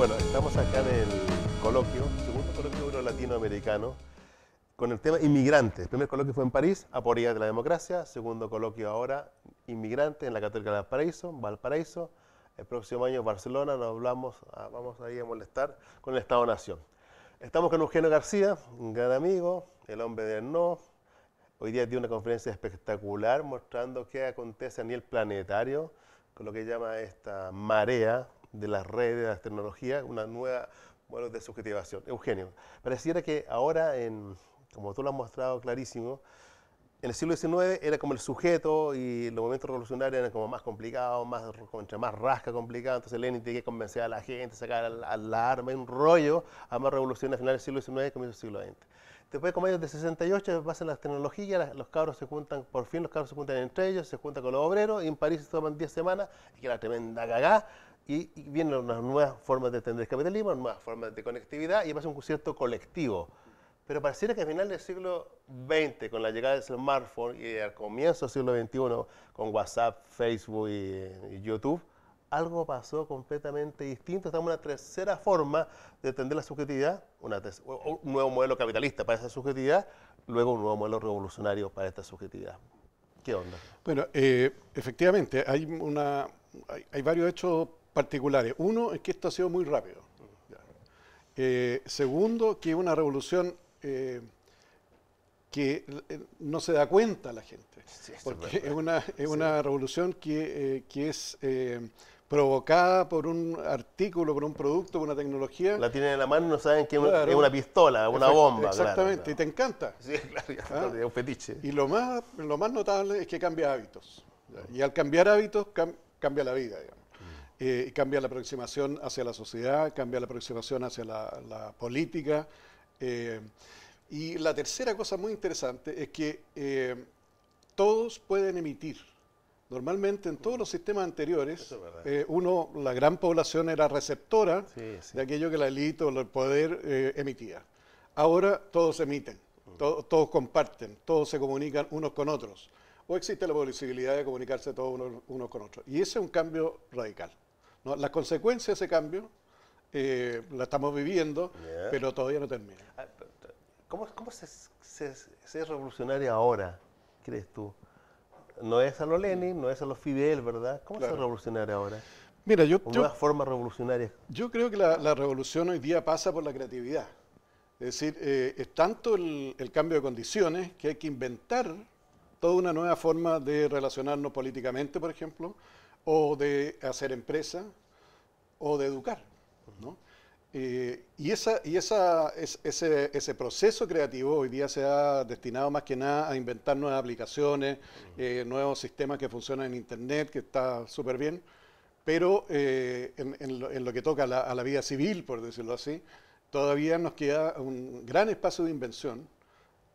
Bueno, estamos acá en el coloquio, segundo coloquio euro-latinoamericano, con el tema inmigrantes. El primer coloquio fue en París, aporía de la democracia. Segundo coloquio ahora, inmigrantes en la Católica de Valparaíso. El próximo año Barcelona, vamos ahí a molestar con el Estado-Nación. Estamos con Eugenio García, un gran amigo, el hombre del no. Hoy día dio una conferencia espectacular mostrando qué acontece a nivel planetario con lo que llama esta marea de las redes, de las tecnologías, una nueva modelo de subjetivación. Eugenio, pareciera que ahora, como tú lo has mostrado clarísimo, en el siglo XIX era como el sujeto y los movimientos revolucionarios eran como más complicados, entre más rasca complicado, entonces Lenin tenía que convencer a la gente, sacar la arma, un rollo, a más revolución a finales del siglo XIX y comienzos del siglo XX. Después, como años de 68, pasan las tecnologías, los cabros se juntan, por fin los cabros se juntan entre ellos, se juntan con los obreros, y en París se toman 10 semanas, y queda tremenda cagá, y vienen unas nuevas formas de entender el capitalismo, nuevas formas de conectividad, y pasa un cierto colectivo. Pero pareciera que al final del siglo XX, con la llegada del smartphone, y al comienzo del siglo XXI, con WhatsApp, Facebook y YouTube, algo pasó completamente distinto. Estamos en una tercera forma de entender la subjetividad, un nuevo modelo capitalista para esa subjetividad, luego un nuevo modelo revolucionario para esta subjetividad. ¿Qué onda? Bueno, efectivamente, hay varios hechos particulares. Uno es que esto ha sido muy rápido. Segundo, que es una revolución que no se da cuenta la gente, Sí, porque es una revolución que es provocada por un artículo, por un producto, por una tecnología. La tienen en la mano y no saben que Claro, es una pistola, una bomba. Exactamente, Claro. Y te encanta. Sí, claro, es un fetiche. Y lo más notable es que cambia hábitos. Y al cambiar hábitos, cambia la vida, digamos. Y cambia la aproximación hacia la sociedad, cambia la aproximación hacia la política. Y la tercera cosa muy interesante es que todos pueden emitir. Normalmente en todos los sistemas anteriores, la gran población era receptora de aquello que la élite o el poder emitía. Ahora todos emiten, todos comparten, todos se comunican unos con otros. O existe la posibilidad de comunicarse todos unos con otros. Y ese es un cambio radical, ¿no? Las consecuencias de ese cambio la estamos viviendo, pero todavía no termina. ¿Cómo se es revolucionario ahora, crees tú? No es a lo Lenin, no es a los Fidel, ¿verdad? ¿Cómo se es revolucionario ahora? Mira, Nuevas formas revolucionarias. Yo creo que la revolución hoy día pasa por la creatividad. Es decir, es tanto el cambio de condiciones que hay que inventar toda una nueva forma de relacionarnos políticamente, por ejemplo, o de hacer empresa, o de educar, ¿no? Y ese proceso creativo hoy día se ha destinado más que nada a inventar nuevas aplicaciones, nuevos sistemas que funcionan en Internet, que está súper bien, pero en lo que toca a la vida civil, por decirlo así, todavía nos queda un gran espacio de invención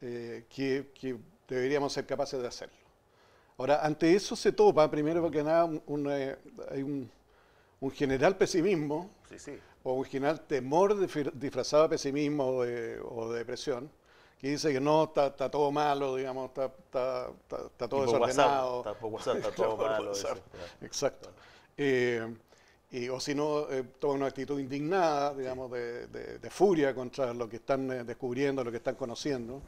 que deberíamos ser capaces de hacerlo. Ahora, ante eso se topa, primero porque nada, hay un general pesimismo, o un general temor disfrazado de pesimismo o de depresión, que dice que no, está todo malo, digamos, está todo desordenado. WhatsApp está todo malo. Exacto. O si no, toma una actitud indignada, digamos, de furia contra lo que están descubriendo, lo que están conociendo.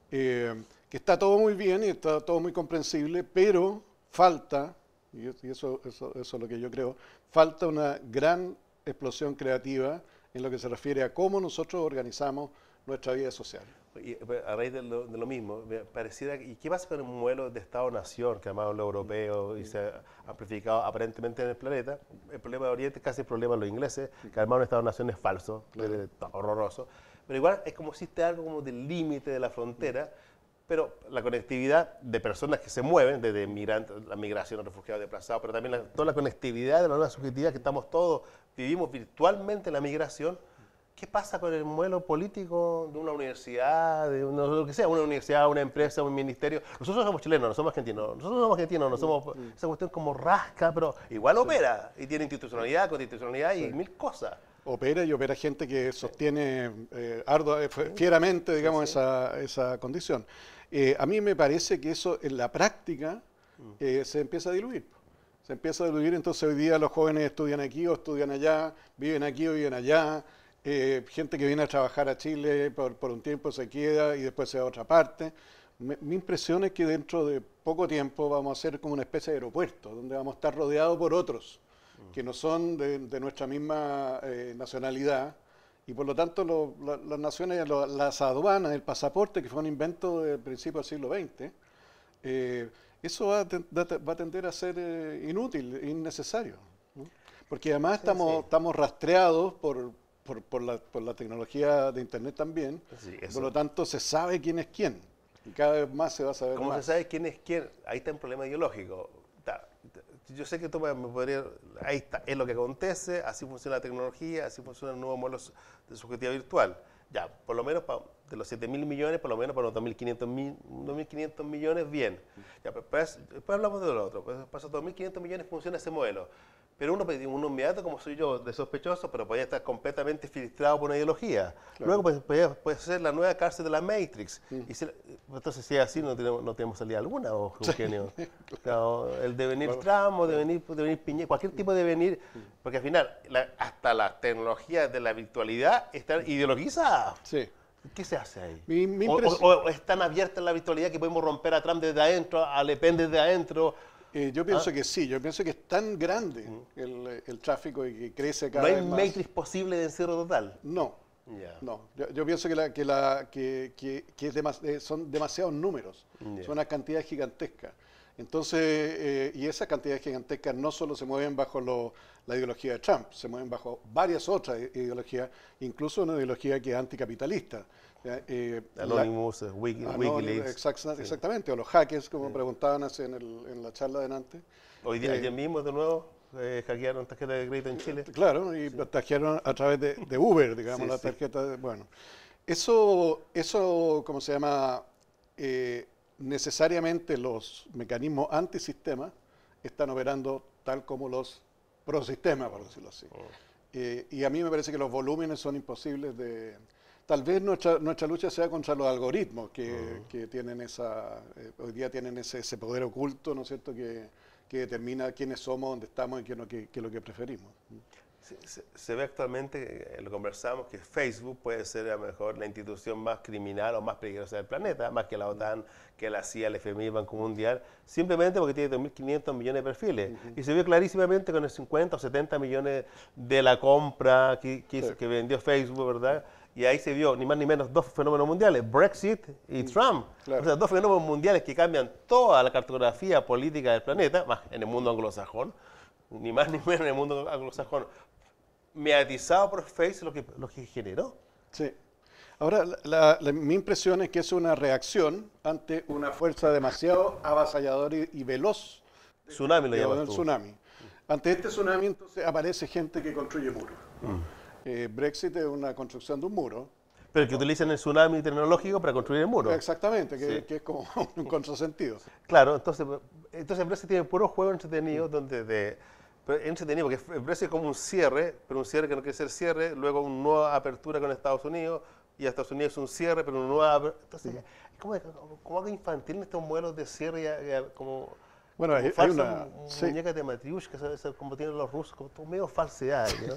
Que está todo muy bien y está todo muy comprensible, pero falta, y eso es lo que yo creo, falta una gran explosión creativa en lo que se refiere a cómo nosotros organizamos nuestra vida social. Y a raíz de lo mismo, pareciera, ¿y qué pasa con el modelo de Estado-Nación que además lo europeo y se ha amplificado aparentemente en el planeta? El problema de Oriente es casi el problema de los ingleses, que además un Estado-Nación es falso, es horroroso, pero igual es como existe algo como del límite de la frontera, pero la conectividad de personas que se mueven, desde migrantes, la migración, refugiados, desplazados, pero también toda la conectividad de la nueva subjetividad que estamos todos, vivimos virtualmente la migración. ¿Qué pasa con el modelo político de una universidad, lo que sea, una universidad, una empresa, un ministerio? Nosotros somos chilenos, no somos argentinos. No somos esa cuestión como rasca, pero igual opera y tiene institucionalidad, constitucionalidad y mil cosas. Opera y opera gente que sostiene fieramente, digamos, esa condición. A mí me parece que eso en la práctica se empieza a diluir. Se empieza a diluir, entonces hoy día los jóvenes estudian aquí o estudian allá, viven aquí o viven allá. Gente que viene a trabajar a Chile por un tiempo se queda y después se va a otra parte. Mi impresión es que dentro de poco tiempo vamos a ser como una especie de aeropuerto, donde vamos a estar rodeados por otros que no son de nuestra misma nacionalidad. Y por lo tanto las naciones, las aduanas, el pasaporte, que fue un invento del principio del siglo XX, eso va a tender a ser inútil, innecesario, ¿no? Porque además estamos rastreados por la tecnología de Internet también, por lo tanto se sabe quién es quién, y cada vez más se va a saber ¿Cómo más. se sabe quién es quién? Ahí está un problema ideológico. Yo sé que tú me podrías... Ahí está, es lo que acontece, así funciona la tecnología, así funciona el nuevo modelo de subjetividad virtual. Ya, por lo menos de los 7.000 millones, por lo menos para los 2.500 millones, bien. Ya, después hablamos de lo otro. Para esos 2.500 millones funciona ese modelo. Pero uno inmediato, como soy yo, de sospechoso, pero podía estar completamente filtrado por una ideología. Claro. Luego puede ser la nueva cárcel de la Matrix. Y entonces, si es así, no tenemos salida alguna, ¿o, Eugenio? Claro, el devenir Trump, o devenir Piñera, cualquier tipo de devenir, porque al final, hasta las tecnologías de la virtualidad están ideologizadas. Sí. ¿Qué se hace ahí? O es tan abierta la virtualidad que podemos romper a Trump desde adentro, a Le Pen desde adentro. Yo pienso que sí, yo pienso que es tan grande el tráfico y que crece cada vez más. ¿No hay Matrix posible de encierro total? No, no. Yo pienso que son demasiados números, son una cantidad gigantesca. Entonces, y esas cantidades gigantescas no solo se mueven bajo la ideología de Trump, se mueven bajo varias otras ideologías, incluso una ideología que es anticapitalista. Anonymous, Wikileaks. Exactamente, o los hackers, como preguntaban en la charla de antes. Hoy día, ayer mismo, de nuevo, hackearon tarjetas de crédito en Chile. Claro, y hackearon a través de Uber, digamos, la tarjeta. Bueno, eso, ¿cómo se llama? Necesariamente los mecanismos antisistema están operando tal como los prosistema, por decirlo así. Y a mí me parece que los volúmenes son imposibles de... Tal vez nuestra lucha sea contra los algoritmos que tienen hoy día tienen ese poder oculto, ¿no es cierto?, que determina quiénes somos, dónde estamos y qué es lo que preferimos. Se ve actualmente, lo conversamos, que Facebook puede ser a lo mejor la institución más criminal o más peligrosa del planeta, más que la OTAN, que la CIA, el FMI, el Banco Mundial, simplemente porque tiene 2.500 millones de perfiles. Y se vio clarísimamente con el 50 o 70 millones de la compra que vendió Facebook, ¿verdad? Y ahí se vio ni más ni menos dos fenómenos mundiales, Brexit y Trump. Claro. O sea, dos fenómenos mundiales que cambian toda la cartografía política del planeta, más en el mundo anglosajón, ni más ni menos en el mundo anglosajón, mediatizado por Facebook lo que generó. Sí. Ahora, mi impresión es que es una reacción ante una fuerza demasiado avasalladora y veloz. Tsunami lo llamas tú. Tsunami. Ante este tsunami, entonces, aparece gente que construye muros. Brexit es una construcción de un muro. Pero que utilizan el tsunami tecnológico para construir el muro. Exactamente, que es como un contrasentido. Claro, entonces Brexit tiene puros juegos entretenidos entretenido, porque Brexit es como un cierre, pero un cierre que no quiere ser cierre, luego una nueva apertura con Estados Unidos, y a Estados Unidos es un cierre, pero una nueva apertura. Entonces, es como algo infantil en estos modelos de cierre, como... Bueno, hay una muñeca de Matriushka, como tienen los rusos, como todo medio falsedad, ¿no?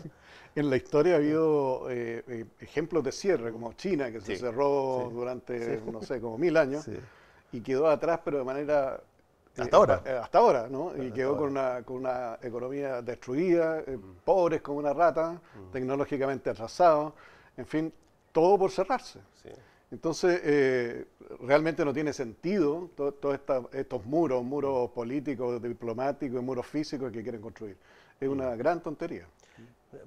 En la historia ha habido ejemplos de cierre, como China, que se cerró durante, no sé, como 1000 años, y quedó atrás, pero de manera... Hasta ahora, ¿no? Y quedó con una economía destruida, pobres como una rata, tecnológicamente atrasados, en fin, todo por cerrarse. Entonces, realmente no tiene sentido todos estos muros políticos, diplomáticos y muros físicos que quieren construir. Es una gran tontería.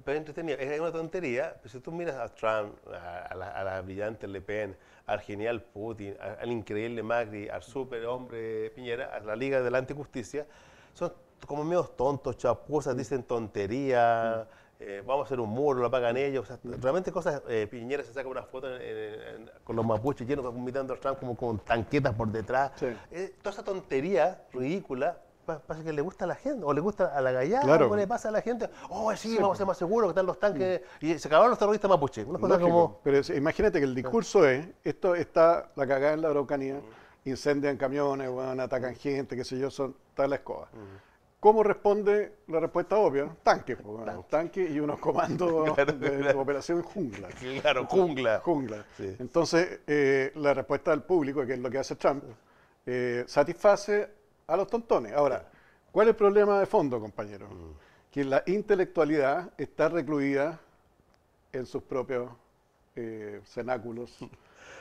Pero es entretenido, es una tontería, pero si tú miras a Trump, a la brillante Le Pen, al genial Putin, al increíble Macri, al superhombre Piñera, a la Liga de la Antijusticia, son como medios tontos, chapuzas, dicen tonterías, vamos a hacer un muro, lo pagan ellos, o sea, realmente cosas, Piñera se saca una foto con los mapuches llenos, imitando a Trump como con tanquetas por detrás, toda esa tontería ridícula. Pasa que le gusta a la gente, o le gusta a la gallada, claro. O le pasa a la gente, vamos a ser más seguros que están los tanques, y se acabaron los terroristas mapuches. Una cosa como... Pero imagínate que el discurso esto está la cagada en la Araucanía, incendian camiones, atacan gente, qué sé yo, está la escoba. ¿Cómo responde la respuesta obvia? Tanque, tanque y unos comandos de operación jungla. Claro, jungla. Jungla. Sí. Entonces, la respuesta del público, que es lo que hace Trump, satisface a los tontones. Ahora, ¿cuál es el problema de fondo, compañero? Que la intelectualidad está recluida en sus propios cenáculos.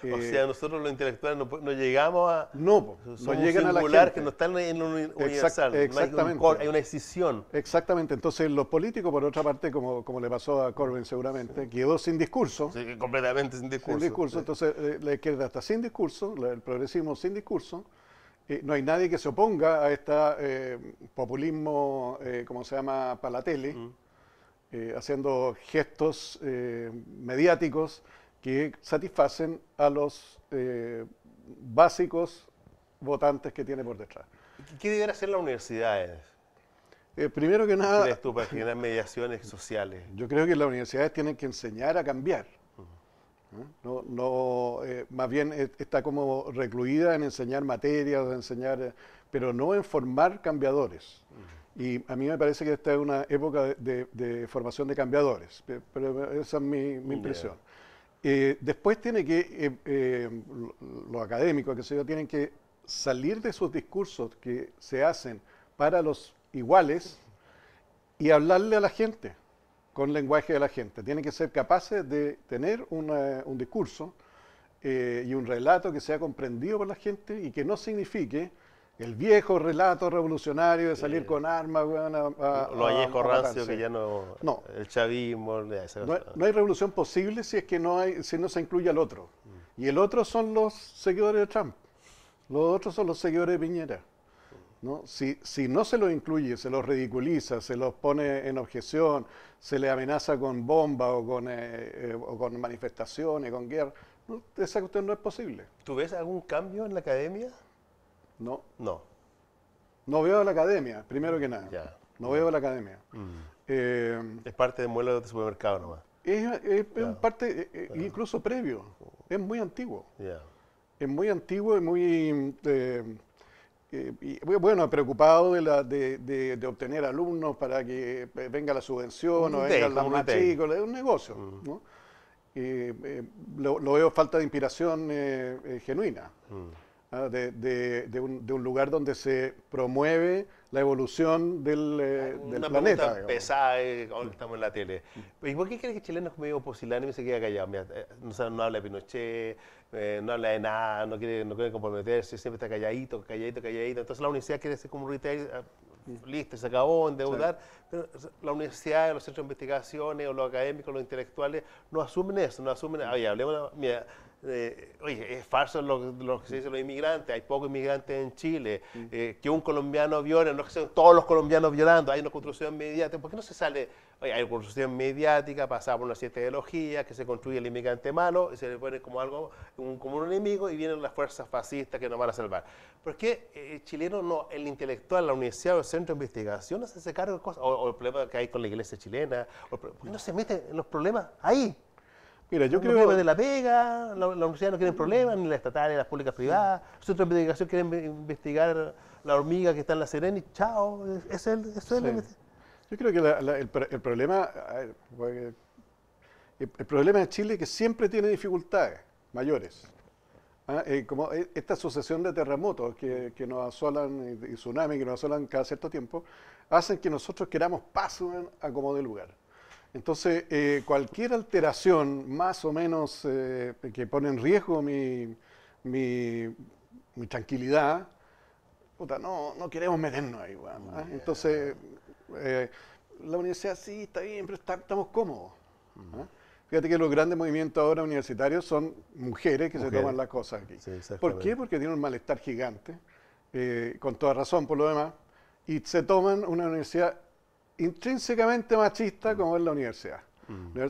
O sea, nosotros los intelectuales no llegamos a... No llegan a la gente. Que no está en lo universal. Exactamente. Hay una escisión. Exactamente. Entonces, los políticos, por otra parte, como le pasó a Corbyn seguramente, quedó sin discurso. Sí, completamente sin discurso. Sin discurso. Sí. Entonces, la izquierda está sin discurso, el progresismo sin discurso. No hay nadie que se oponga a este populismo, como se llama, para la tele, haciendo gestos mediáticos que satisfacen a los básicos votantes que tiene por detrás. ¿Qué deberían hacer las universidades? Primero que nada... ¿Qué crees tú para generar mediaciones sociales? Yo creo que las universidades tienen que enseñar a cambiar. Más bien está como recluida en enseñar materias, pero no en formar cambiadores. Y a mí me parece que esta es una época de formación de cambiadores, pero esa es mi impresión. Después tiene que, los académicos, tienen que salir de sus discursos que se hacen para los iguales y hablarle a la gente con lenguaje de la gente. Tienen que ser capaces de tener un discurso y un relato que sea comprendido por la gente y que no signifique el viejo relato revolucionario de salir con armas. Lo añejo rancio que ya no... El chavismo... No hay revolución posible si es que si no se incluye al otro. Y el otro son los seguidores de Trump. Los otros son los seguidores de Piñera. ¿No? Si no se los incluye, se los ridiculiza, se los pone en objeción, se les amenaza con bombas o con manifestaciones, con guerra, esa cuestión no es posible. ¿Tú ves algún cambio en la academia? No. No veo a la academia, primero que nada. Ya. No veo a la academia. Es parte del modelo de supermercado nomás. Es parte, incluso previo. Es muy antiguo. Yeah. Es muy antiguo y muy... bueno, preocupado de obtener alumnos para que venga la subvención o vengan los más chicos, es un negocio. ¿No? Lo veo falta de inspiración genuina, de un lugar donde se promueve la evolución del planeta. Una pesada, ahora estamos en la tele. ¿Y por qué crees que Chileno es medio pusilánime y se queda callado? Mira, no habla de Pinochet, no habla de nada, no quiere comprometerse, siempre está calladito. Entonces la universidad quiere ser como un retail, listo, se acabó, endeudar. Sí. Pero la universidad, los centros de investigaciones, o los académicos, los intelectuales, no asumen eso, oye, hablemos, mira, oye, es falso lo que se dice los inmigrantes, hay pocos inmigrantes en Chile, que un colombiano viole, no es que sean todos los colombianos violando, hay una construcción mediática, ¿por qué no se sale? Oye, hay una construcción mediática, pasada por una cierta ideología, que se construye el inmigrante malo, y se le pone como algo, como un enemigo, y vienen las fuerzas fascistas que nos van a salvar. ¿Por qué el chileno no, el intelectual, la universidad o el centro de investigación no se hace cargo de cosas? O el problema que hay con la iglesia chilena, ¿por qué no se mete en los problemas ahí? Mira, yo creo que de la pega, la universidad no quiere problemas, ni la estatal, ni las públicas privadas. Los centros de investigación quieren investigar la hormiga que está en la Serena y chao, eso es el... Yo creo que el problema de Chile es que siempre tiene dificultades mayores. Como esta sucesión de terremotos que nos asolan y tsunamis que nos asolan cada cierto tiempo, hacen que nosotros queramos paso a como de lugar. Entonces, cualquier alteración más o menos que pone en riesgo mi tranquilidad, no queremos meternos ahí. Entonces, la universidad sí está bien, pero estamos cómodos. Fíjate que los grandes movimientos ahora universitarios son mujeres que se toman las cosas aquí. Sí, ¿por qué? Porque tienen un malestar gigante, con toda razón por lo demás, y se toman una universidad intrínsecamente machista como es la universidad,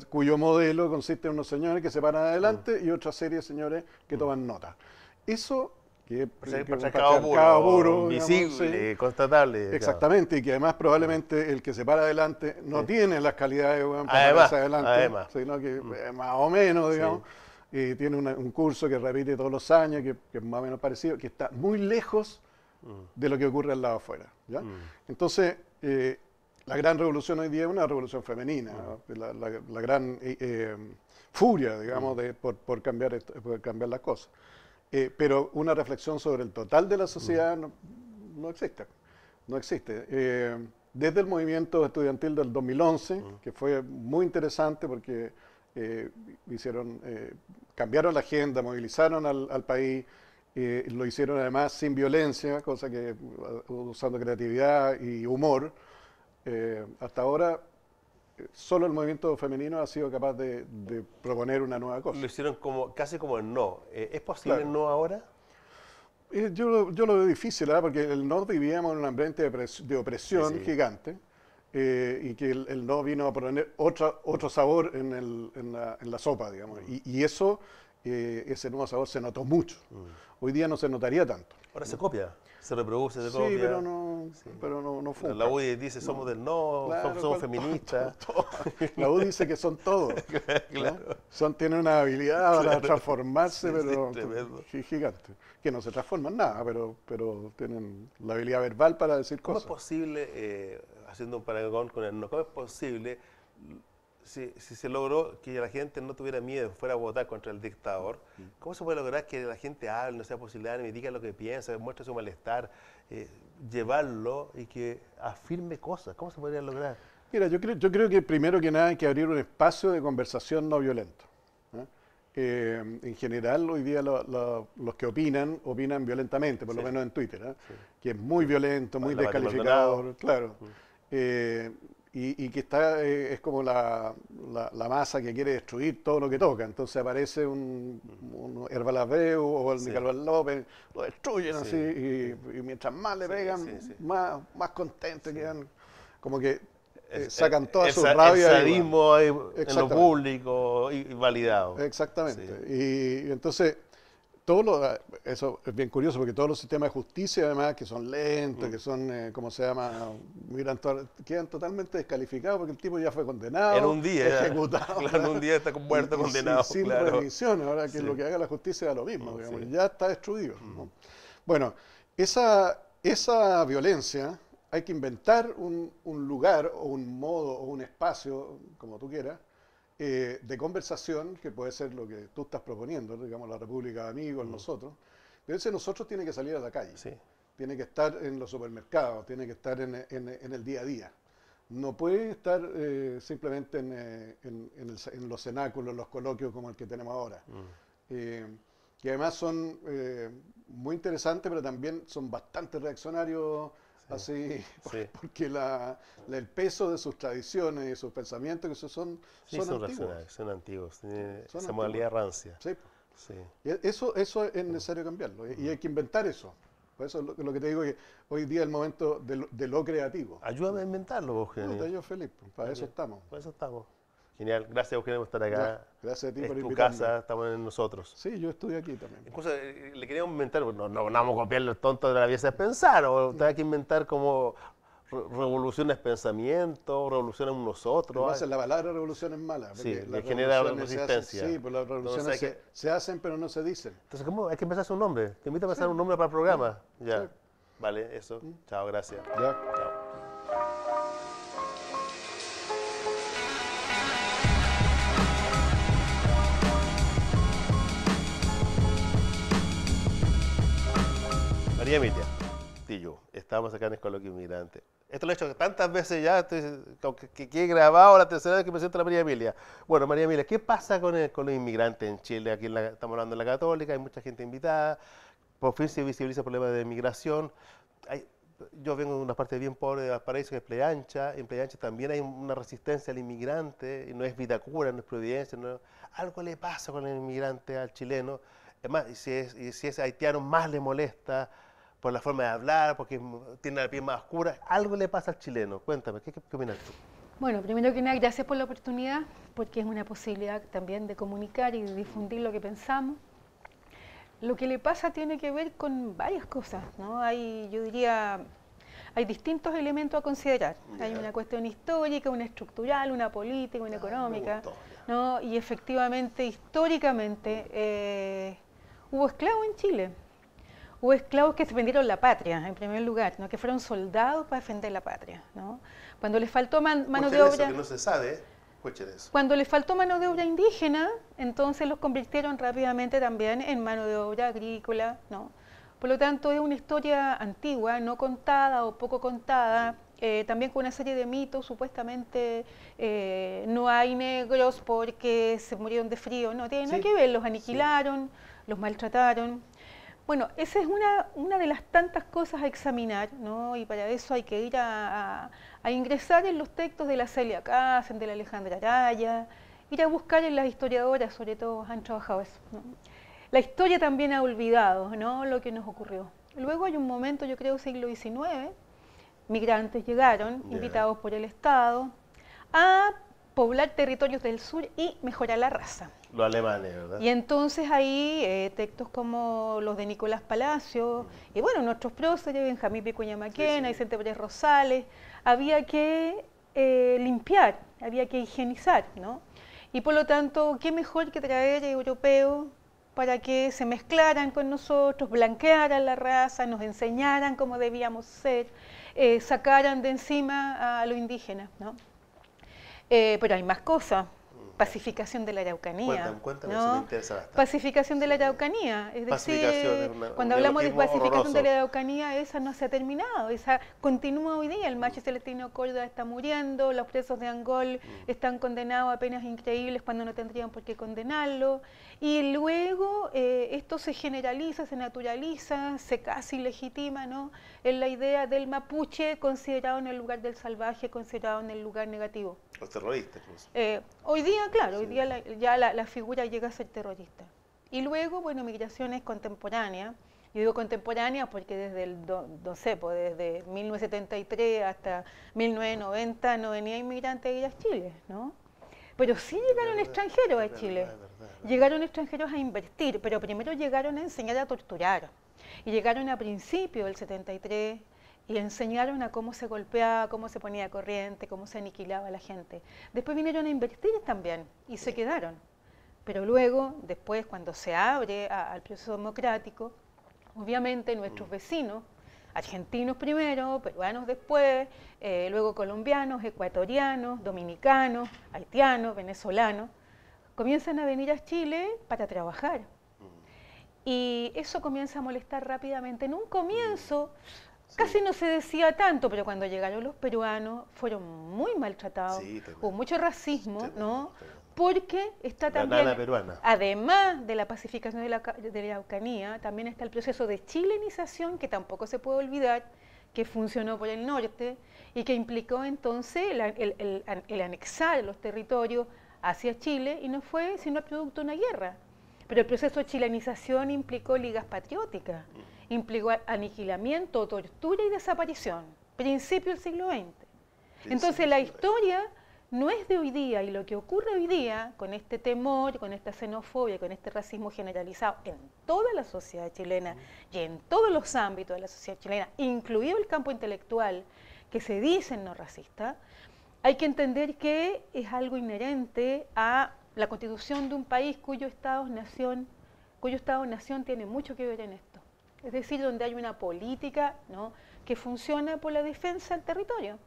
cuyo modelo consiste en unos señores que se paran adelante y otra serie de señores que toman nota. Eso que es patriarcado puro, visible, constatable. Exactamente, y que además probablemente el que se para adelante no tiene las calidades para pararse adelante, sino que más o menos, digamos, tiene un curso que repite todos los años, que es más o menos parecido, que está muy lejos de lo que ocurre al lado afuera. ¿Ya? Entonces, la gran revolución hoy día es una revolución femenina, ¿no? La gran furia, digamos, por cambiar las cosas. Pero una reflexión sobre el total de la sociedad no existe. No existe. Desde el movimiento estudiantil del 2011, que fue muy interesante porque cambiaron la agenda, movilizaron al país, lo hicieron además sin violencia, cosa que usando creatividad y humor. Hasta ahora, solo el movimiento femenino ha sido capaz de proponer una nueva cosa. Lo hicieron casi como el no. ¿Es posible el no ahora? Yo lo veo difícil, ¿verdad? Porque el no vivíamos en un ambiente de opresión gigante y que el no vino a poner otro sabor en la sopa, digamos. Y eso, ese nuevo sabor se notó mucho. Hoy día no se notaría tanto. Ahora se copia, se reproduce, se copia. Sí, pero no fue. La UDI dice somos del no, claro, somos feministas. La UDI dice que son todos. Claro. Tienen una habilidad para transformarse, pero gigante. Que no se transforman en nada, pero tienen la habilidad verbal para decir cosas. ¿Cómo es posible, haciendo un parangón con el no, cómo es posible, si se logró que la gente no tuviera miedo, fuera a votar contra el dictador, cómo se puede lograr que la gente hable, no sea posibilidad, ni diga lo que piensa, muestre su malestar, llevarlo y que afirme cosas? ¿Cómo se podría lograr? Mira, yo creo que primero que nada hay que abrir un espacio de conversación no violento. En general, hoy día los que opinan violentamente, por lo menos en Twitter, que es muy violento, muy descalificador, claro. Y que es como la masa que quiere destruir todo lo que toca. Entonces aparece un Herbalasbeu o el Nicolás López, lo destruyen así, y mientras más le pegan, más contentos quedan, como que sacan toda su rabia. El sadismo en lo público y validado. Exactamente. Y entonces, eso es bien curioso porque todos los sistemas de justicia, además, que son lentos, que son, ¿cómo se llama? Quedan totalmente descalificados porque el tipo ya fue condenado. En un día. Ejecutado. Claro, en un día está muerto, condenado. Sin revisión. Ahora que lo que haga la justicia da lo mismo. Digamos, ya está destruido. ¿No? Bueno, esa violencia hay que inventar un lugar o un modo o un espacio, como tú quieras, de conversación, que puede ser lo que tú estás proponiendo, digamos, la República de Amigos, nosotros. Pero ese nosotros tiene que salir a la calle, tiene que estar en los supermercados, tiene que estar en el día a día. No puede estar simplemente en los cenáculos, los coloquios como el que tenemos ahora. Que además son muy interesantes, pero también son bastante reaccionarios. Así, porque el peso de sus tradiciones y sus pensamientos que son antiguos. Son antiguos, esa modalidad rancia. Y eso es necesario cambiarlo y hay que inventar eso. Por eso es lo que te digo, que hoy día es el momento de lo creativo. Ayúdame a inventarlo vos, Eugenio. Yo, Felipe, para eso estamos. Para eso estamos. Genial, gracias Eugenio por estar acá. Gracias a ti por invitarme. Es tu casa, estamos en nosotros. Sí, yo estudio aquí también. Incluso le queríamos inventar, no vamos a copiar los tontos de la pieza de pensar, o hay que inventar como revoluciones de pensamiento, revoluciones en nosotros. La palabra revolución es mala. Sí, le genera resistencia. Sí, pues las revoluciones se hacen pero no se dicen. Entonces, ¿cómo? Hay que empezar un nombre. Te invito a pensar un nombre para el programa. Ya. Vale, eso. Chao, gracias. Ya. Chao. María Emilia Tillo, estamos acá en el Coloquio Inmigrante. Esto lo he hecho tantas veces ya, que quede grabado la tercera vez que presento a la María Emilia. Bueno, María Emilia, ¿qué pasa con los inmigrantes en Chile? Aquí estamos hablando de la Católica, hay mucha gente invitada, por fin se visibiliza el problema de migración. Yo vengo de una parte bien pobre de Valparaíso, que es Playa Ancha. En Playa Ancha también hay una resistencia al inmigrante, y no es Vitacura, no es Providencia. Algo le pasa con el inmigrante al chileno. Además, si es haitiano, más le molesta por la forma de hablar, porque tiene la piel más oscura. Algo le pasa al chileno. Cuéntame, ¿qué opinas tú? Bueno, primero que nada, gracias por la oportunidad, porque es una posibilidad también de comunicar y de difundir lo que pensamos. Lo que le pasa tiene que ver con varias cosas, ¿no? Yo diría, hay distintos elementos a considerar. Hay una cuestión histórica, una estructural, una política, una económica, ¿no? Y efectivamente, históricamente, hubo esclavos en Chile. hubo esclavos que defendieron la patria, en primer lugar, ¿no? Que fueron soldados para defender la patria, ¿no? Cuando les faltó mano de obra... Eso, que no se sabe, escuchen eso. Cuando les faltó mano de obra indígena, entonces los convirtieron rápidamente también en mano de obra agrícola, ¿no? Por lo tanto, es una historia antigua, no contada o poco contada, también con una serie de mitos, supuestamente no hay negros porque se murieron de frío, no tiene nada que ver, los aniquilaron, los maltrataron. Bueno, esa es una de las tantas cosas a examinar, ¿no? Y para eso hay que ir a ingresar en los textos de la Celia Casen, de la Alejandra Araya, ir a buscar en las historiadoras, sobre todo, han trabajado eso, ¿no? La historia también ha olvidado, ¿no?, lo que nos ocurrió. Luego hay un momento, yo creo, siglo XIX, migrantes llegaron, invitados por el Estado, a poblar territorios del sur y mejorar la raza. Los alemanes, ¿verdad? Y entonces ahí textos como los de Nicolás Palacio, y bueno, nuestros próceres, Benjamín Vicuña Maquena, Vicente Pérez Rosales, había que limpiar, había que higienizar, ¿no? Y por lo tanto, qué mejor que traer europeos para que se mezclaran con nosotros, blanquearan la raza, nos enseñaran cómo debíamos ser, sacaran de encima a lo indígena, ¿no? Pero hay más cosas. Pacificación de la Araucanía. Cuéntame, ¿no? eso me interesa bastante. Pacificación de la Araucanía, es decir, cuando hablamos de pacificación de la Araucanía, esa no se ha terminado, esa continúa hoy día. El macho Celestino Córdoba está muriendo, los presos de Angol están condenados a penas increíbles cuando no tendrían por qué condenarlo, y luego esto se generaliza, se naturaliza, se casi legitima, ¿no?, en la idea del mapuche considerado en el lugar del salvaje, considerado en el lugar negativo. Los terroristas, incluso. Hoy día, claro, hoy día ya la figura llega a ser terrorista. Y luego, bueno, migraciones contemporáneas. Yo digo contemporáneas porque desde el, no sé, pues desde 1973 hasta 1990 no venía inmigrantes a ir a Chile, ¿no? Pero sí llegaron extranjeros a Chile. Llegaron extranjeros a invertir, pero primero llegaron a enseñar a torturar. Y llegaron a principios del 73 y enseñaron a cómo se golpeaba, cómo se ponía corriente, cómo se aniquilaba a la gente. Después vinieron a invertir también y se quedaron. Pero luego, después, cuando se abre al proceso democrático, obviamente nuestros vecinos, argentinos primero, peruanos después, luego colombianos, ecuatorianos, dominicanos, haitianos, venezolanos, comienzan a venir a Chile para trabajar. Y eso comienza a molestar rápidamente. En un comienzo casi no se decía tanto, pero cuando llegaron los peruanos fueron muy maltratados, hubo mucho racismo, ¿no? Porque está también, además de la pacificación de la Araucanía, también está el proceso de chilenización, que tampoco se puede olvidar, que funcionó por el norte y que implicó entonces el anexar los territorios hacia Chile, y no fue sino producto de una guerra. Pero el proceso de chilenización implicó ligas patrióticas, implicó aniquilamiento, tortura y desaparición, principio del siglo XX. Entonces la historia no es de hoy día, y lo que ocurre hoy día con este temor, con esta xenofobia, con este racismo generalizado en toda la sociedad chilena y en todos los ámbitos de la sociedad chilena, incluido el campo intelectual, que se dicen no racistas, hay que entender que es algo inherente a la constitución de un país cuyo Estado-nación tiene mucho que ver en esto. Es decir, donde hay una política, ¿no?, que funciona por la defensa del territorio.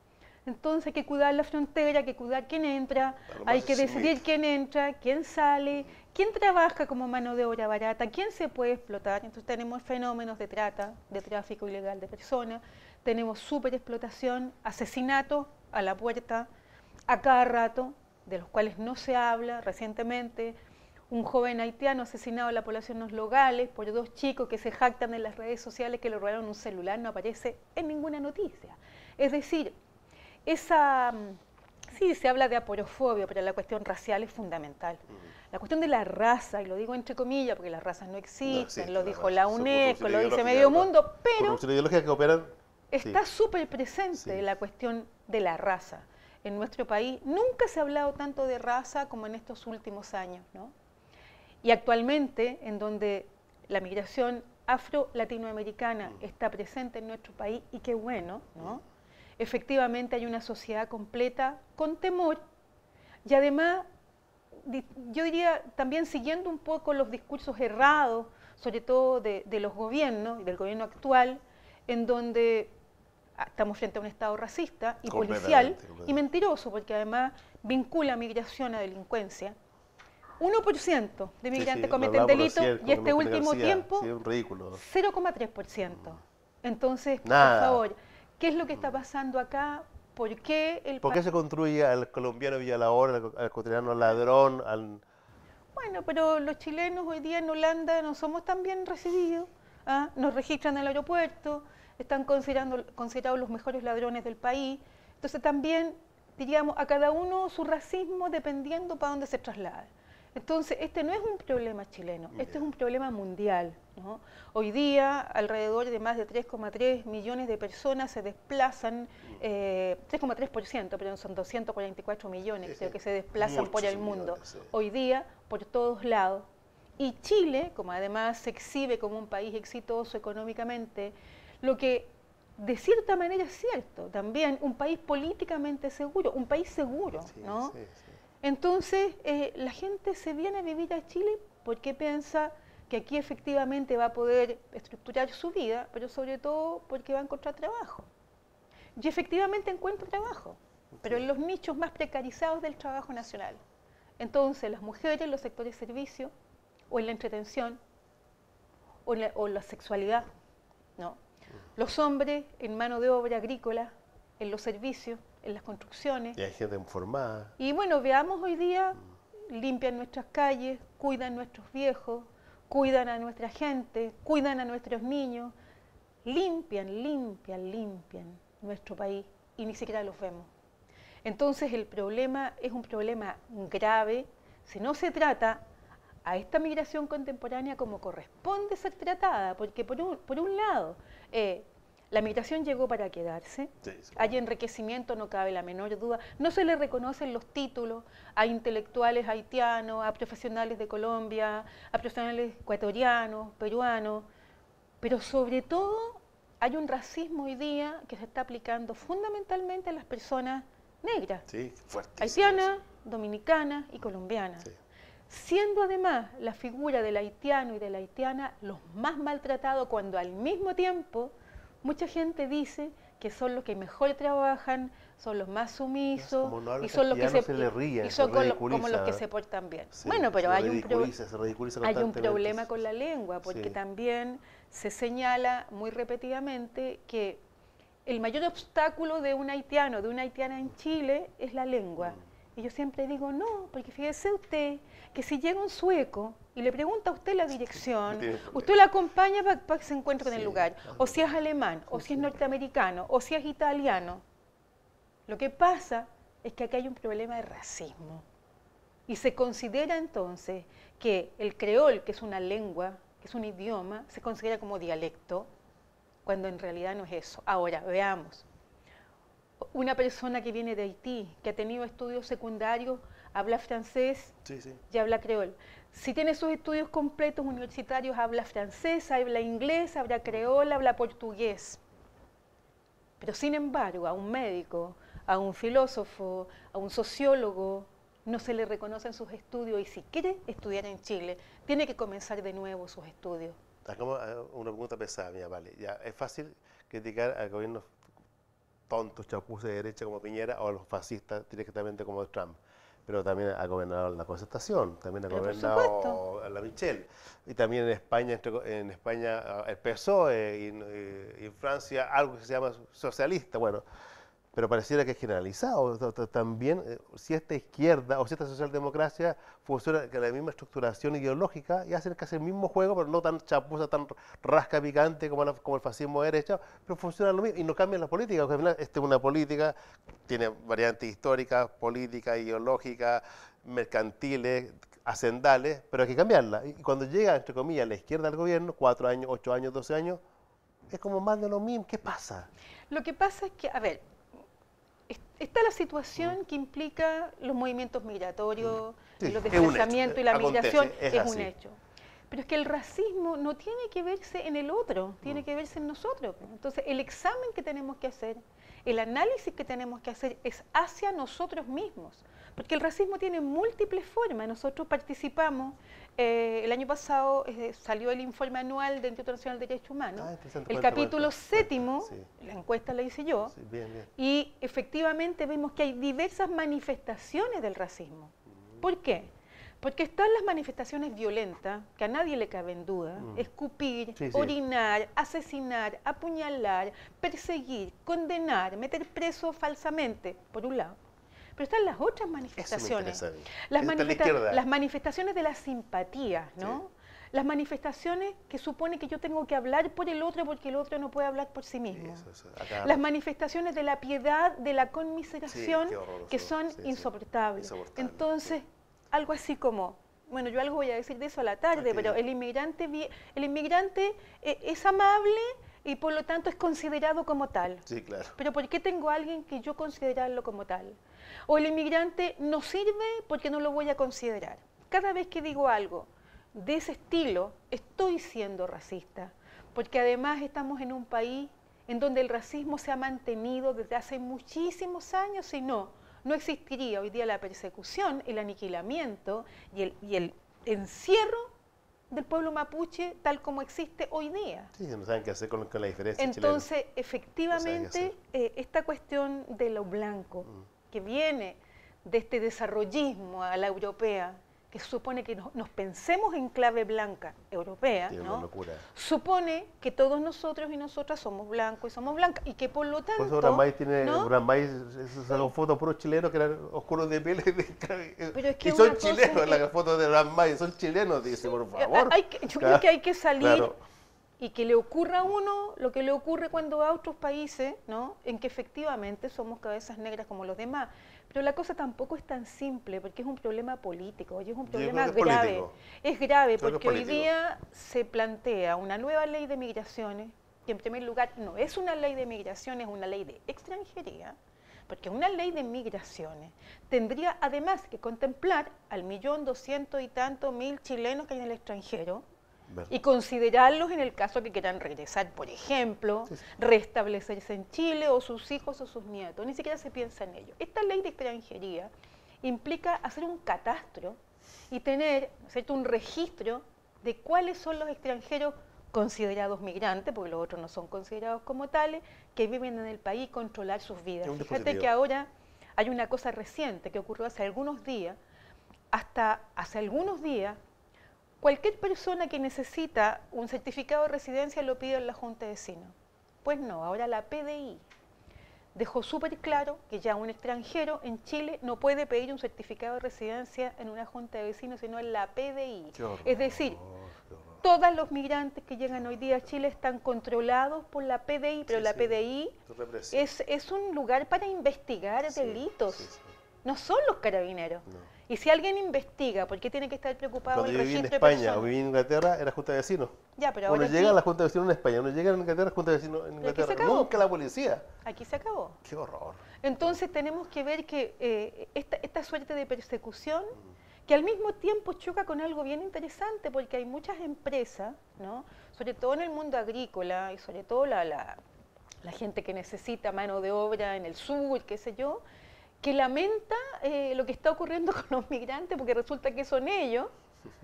Entonces hay que cuidar la frontera, hay que cuidar quién entra, hay que decidir quién entra, quién sale, quién trabaja como mano de obra barata, quién se puede explotar. Entonces tenemos fenómenos de trata, de tráfico ilegal de personas, tenemos superexplotación, asesinatos a la puerta, a cada rato, de los cuales no se habla. Recientemente, un joven haitiano asesinado en la población Los Nogales por dos chicos que se jactan en las redes sociales que le robaron un celular, no aparece en ninguna noticia. Es decir, sí se habla de aporofobia, pero la cuestión racial es fundamental. La cuestión de la raza, y lo digo entre comillas porque las razas no existen, lo dijo la UNESCO, lo dice Medio Mundo, pero está súper presente la cuestión de la raza. En nuestro país nunca se ha hablado tanto de raza como en estos últimos años, ¿no? Y actualmente, en donde la migración afro-latinoamericana está presente en nuestro país, y qué bueno, ¿no? Efectivamente hay una sociedad completa con temor, y además, yo diría, también siguiendo un poco los discursos errados sobre todo de los gobiernos y del gobierno actual, en donde estamos frente a un Estado racista y policial y mentiroso, porque además vincula migración a delincuencia. 1% de migrantes cometen delitos y este último tiempo 0,3%. Entonces, por favor, ¿qué es lo que está pasando acá? ¿Por qué se construye al colombiano violador, al ecuatoriano ladrón? Bueno, pero los chilenos hoy día en Holanda no somos tan bien recibidos, ¿ah? Nos registran en el aeropuerto, están considerados los mejores ladrones del país. Entonces también, diríamos, a cada uno su racismo dependiendo para dónde se traslade. Entonces, este no es un problema chileno, este es un problema mundial, ¿no? Hoy día, alrededor de más de 3,3 millones de personas se desplazan, 3,3%, pero son 244 millones creo que se desplazan por el mundo. Hoy día, por todos lados. Y Chile, como además se exhibe como un país exitoso económicamente, lo que de cierta manera es cierto, también un país políticamente seguro, un país seguro, ¿no? Entonces, la gente se viene a vivir a Chile porque piensa que aquí efectivamente va a poder estructurar su vida, pero sobre todo porque va a encontrar trabajo. Y efectivamente encuentra trabajo, pero en los nichos más precarizados del trabajo nacional. Entonces, las mujeres en los sectores de servicio, o en la entretención, o en la sexualidad, ¿no? Los hombres en mano de obra agrícola, en los servicios, en las construcciones. Y hay gente informada. Y bueno, veamos hoy día, limpian nuestras calles, cuidan nuestros viejos, cuidan a nuestra gente, cuidan a nuestros niños, limpian nuestro país y ni siquiera los vemos. Entonces el problema es un problema grave si no se trata a esta migración contemporánea como corresponde ser tratada, porque por un lado, la migración llegó para quedarse, hay enriquecimiento, no cabe la menor duda, no se le reconocen los títulos a intelectuales haitianos, a profesionales de Colombia, a profesionales ecuatorianos, peruanos, pero sobre todo hay un racismo hoy día que se está aplicando fundamentalmente a las personas negras, haitianas, dominicanas y colombianas. Siendo además la figura del haitiano y de la haitiana los más maltratados, cuando al mismo tiempo mucha gente dice que son los que mejor trabajan, son los más sumisos y son los que como los que se portan bien. Sí, bueno, pero hay un problema con la lengua, porque también se señala muy repetidamente que el mayor obstáculo de un haitiano, de una haitiana en Chile es la lengua. Y yo siempre digo, no, porque fíjese usted que si llega un sueco y le pregunta a usted la dirección, usted lo acompaña para que se encuentre en el lugar, o si es alemán, o si es norteamericano, o si es italiano. Lo que pasa es que acá hay un problema de racismo. Y se considera entonces que el creol, que es una lengua, que es un idioma, se considera como dialecto, cuando en realidad no es eso. Ahora, veamos. Una persona que viene de Haití, que ha tenido estudios secundarios, habla francés y habla creol. Si tiene sus estudios completos universitarios, habla francés, habla inglés, habla creol, habla portugués. Pero sin embargo, a un médico, a un filósofo, a un sociólogo, no se le reconocen sus estudios y si quiere estudiar en Chile, tiene que comenzar de nuevo sus estudios. Como una pregunta pesada, mía, vale. Ya, es fácil criticar al gobierno tontos, chapuces de derecha como Piñera o a los fascistas directamente como Trump, pero también ha gobernado la Concertación, también ha gobernado la Michelle, y también en España el PSOE y en Francia algo que se llama socialista, bueno, pero pareciera que es generalizado. También, si esta izquierda o si esta socialdemocracia funciona con la misma estructuración ideológica y hacen casi el mismo juego, pero no tan chapuza, tan rasca picante como el fascismo de derecha, pero funciona lo mismo y no cambian las políticas, porque al final esta es una política, tiene variantes históricas, políticas, ideológicas, mercantiles, hacendales, pero hay que cambiarla. Y cuando llega, entre comillas, la izquierda al gobierno, 4 años, 8 años, 12 años, es como más de lo mismo. ¿Qué pasa? Lo que pasa es que, a ver, está la situación que implica los movimientos migratorios, los desplazamientos y la migración, es un hecho. Pero es que el racismo no tiene que verse en el otro, tiene que verse en nosotros. Entonces, el examen que tenemos que hacer, el análisis que tenemos que hacer es hacia nosotros mismos. Porque el racismo tiene múltiples formas. Nosotros participamos, el año pasado salió el informe anual del Instituto Nacional de Derechos Humanos, el capítulo 7º, la encuesta la hice yo, y efectivamente vemos que hay diversas manifestaciones del racismo. ¿Por qué? Porque están las manifestaciones violentas, que a nadie le cabe en duda, escupir, orinar, asesinar, apuñalar, perseguir, condenar, meter preso falsamente, por un lado. Pero están las otras manifestaciones, las manifestaciones de la simpatía, ¿no? Sí. Las manifestaciones que supone que yo tengo que hablar por el otro porque el otro no puede hablar por sí mismo. Las manifestaciones de la piedad, de la conmiseración, que son insoportables. Entonces, algo así como, bueno, yo algo voy a decir de eso a la tarde, pero el inmigrante es amable y por lo tanto es considerado como tal. Sí, claro. Pero ¿por qué tengo a alguien que yo considerarlo como tal? O el inmigrante no sirve porque no lo voy a considerar. Cada vez que digo algo de ese estilo, estoy siendo racista, porque además estamos en un país en donde el racismo se ha mantenido desde hace muchísimos años, y no existiría hoy día la persecución, el aniquilamiento y el encierro del pueblo mapuche tal como existe hoy día. Sí, no saben qué hacer con la diferencia. Entonces, chilena. efectivamente, esta cuestión de lo blanco, que viene de este desarrollismo a la europea, que supone que nos pensemos en clave blanca europea, ¿no? Supone que todos nosotros y nosotras somos blancos y somos blancas, y que por lo tanto... Por eso Brandmeier tiene, ¿no? Brandmeier sacó fotos puros chilenos que eran oscuros de piel, pero es que y son chilenos, la foto de Brandmeier, son chilenos, dice, por favor. Yo creo que hay que salir y que le ocurra a uno lo que le ocurre cuando va a otros países, ¿no? En que efectivamente somos cabezas negras como los demás. Pero la cosa tampoco es tan simple, porque es un problema político, y es un problema grave. Es grave porque hoy día se plantea una nueva ley de migraciones, que en primer lugar no es una ley de migraciones, es una ley de extranjería, porque una ley de migraciones tendría además que contemplar al 1.200.000 y tantos chilenos que hay en el extranjero, y considerarlos en el caso que quieran regresar, por ejemplo, restablecerse en Chile, o sus hijos o sus nietos. Ni siquiera se piensa en ello. Esta ley de extranjería implica hacer un catastro y tener, ¿cierto?, un registro de cuáles son los extranjeros considerados migrantes, porque los otros no son considerados como tales, que viven en el país, y controlar sus vidas. Fíjate que ahora hay una cosa reciente que ocurrió hace algunos días. Hasta hace algunos días, cualquier persona que necesita un certificado de residencia lo pide en la Junta de Vecinos. Pues no, ahora la PDI dejó súper claro que ya un extranjero en Chile no puede pedir un certificado de residencia en una Junta de Vecinos, sino en la PDI. Es decir, todos los migrantes que llegan hoy día a Chile están controlados por la PDI, pero la PDI es un lugar para investigar delitos. No son los carabineros. No. Y si alguien investiga, ¿por qué tiene que estar preocupado el registro de personas? Cuando viví en España o viví en Inglaterra, era Junta de Vecinos. Ya, pero uno llega a la Junta de Vecinos en España, uno llega en Inglaterra, Junta de Vecinos en Inglaterra. Nunca la policía. Aquí se acabó. Qué horror. Entonces tenemos que ver que esta suerte de persecución, que al mismo tiempo choca con algo bien interesante, porque hay muchas empresas, ¿no?, sobre todo en el mundo agrícola, y sobre todo la gente que necesita mano de obra en el sur, qué sé yo, que lamenta lo que está ocurriendo con los migrantes, porque resulta que son ellos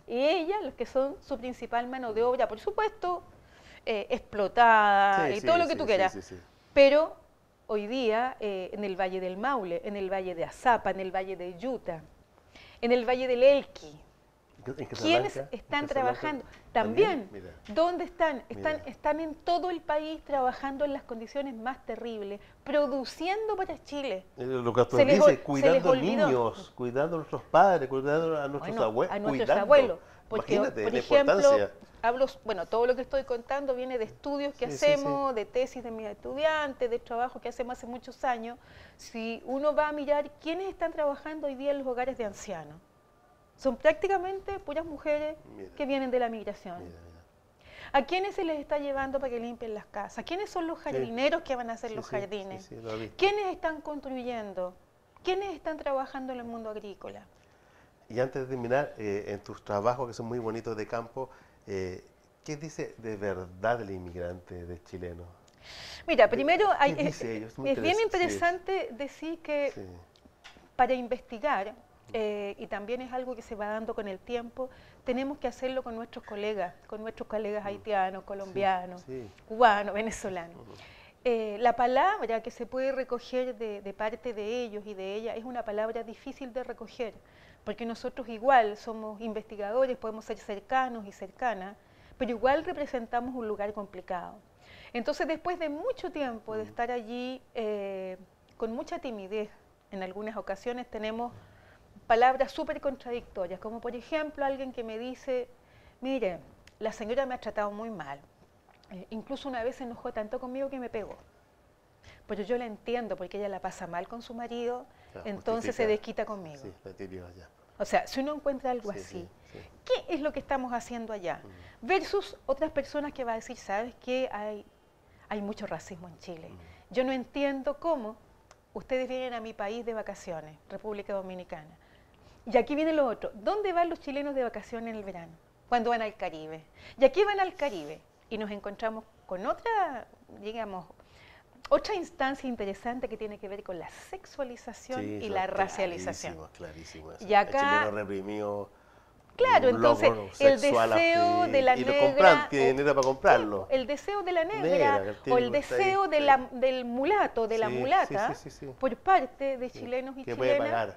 y ellas los que son su principal mano de obra, por supuesto, explotada y todo lo que tú quieras. Pero hoy día en el Valle del Maule, en el Valle de Azapa, en el Valle de Utah, en el Valle del Elqui, ¿quiénes están trabajando? También, ¿dónde están? Están en todo el país trabajando en las condiciones más terribles, produciendo para Chile. Lo que usted dice, cuidando niños, cuidando a nuestros padres, cuidando a nuestros abuelos. A nuestros abuelos. Porque, por ejemplo, todo lo que estoy contando viene de estudios que hacemos, de tesis de mis estudiantes, de trabajo que hacemos hace muchos años. Si uno va a mirar quiénes están trabajando hoy día en los hogares de ancianos, son prácticamente puras mujeres que vienen de la migración. ¿A quiénes se les está llevando para que limpien las casas? ¿Quiénes son los jardineros que van a hacer los jardines? ¿Quiénes están construyendo? ¿Quiénes están trabajando en el mundo agrícola? Y antes de terminar, en tus trabajos que son muy bonitos de campo, ¿qué dice de verdad el inmigrante del chileno? Mira, primero es bien interesante decir que para investigar, y también es algo que se va dando con el tiempo, tenemos que hacerlo con nuestros colegas haitianos, colombianos, cubanos, venezolanos. La palabra que se puede recoger de parte de ellos y de ella es una palabra difícil de recoger, porque nosotros igual somos investigadores, podemos ser cercanos y cercanas, pero igual representamos un lugar complicado. Entonces, después de mucho tiempo de estar allí, con mucha timidez, en algunas ocasiones tenemos palabras súper contradictorias, como por ejemplo alguien que me dice, mire, la señora me ha tratado muy mal, incluso una vez se enojó tanto conmigo que me pegó. Pero yo la entiendo porque ella la pasa mal con su marido, claro, entonces se desquita conmigo. Sí, está típico allá. O sea, si uno encuentra algo así, ¿qué es lo que estamos haciendo allá? Versus otras personas que va a decir, ¿sabes qué? Hay mucho racismo en Chile. Yo no entiendo cómo ustedes vienen a mi país de vacaciones, República Dominicana. Y aquí viene lo otro. ¿Dónde van los chilenos de vacaciones en el verano? Cuando van al Caribe. Y aquí van al Caribe y nos encontramos con otra, digamos, otra instancia interesante que tiene que ver con la sexualización y la racialización. Clarísimo. Y acá, el chileno reprimido. Claro, entonces el deseo de la negra, tiene dinero para comprarlo. El deseo de la negra o el deseo del mulato, de la mulata, por parte de chilenos y chilenas. Que puede pagar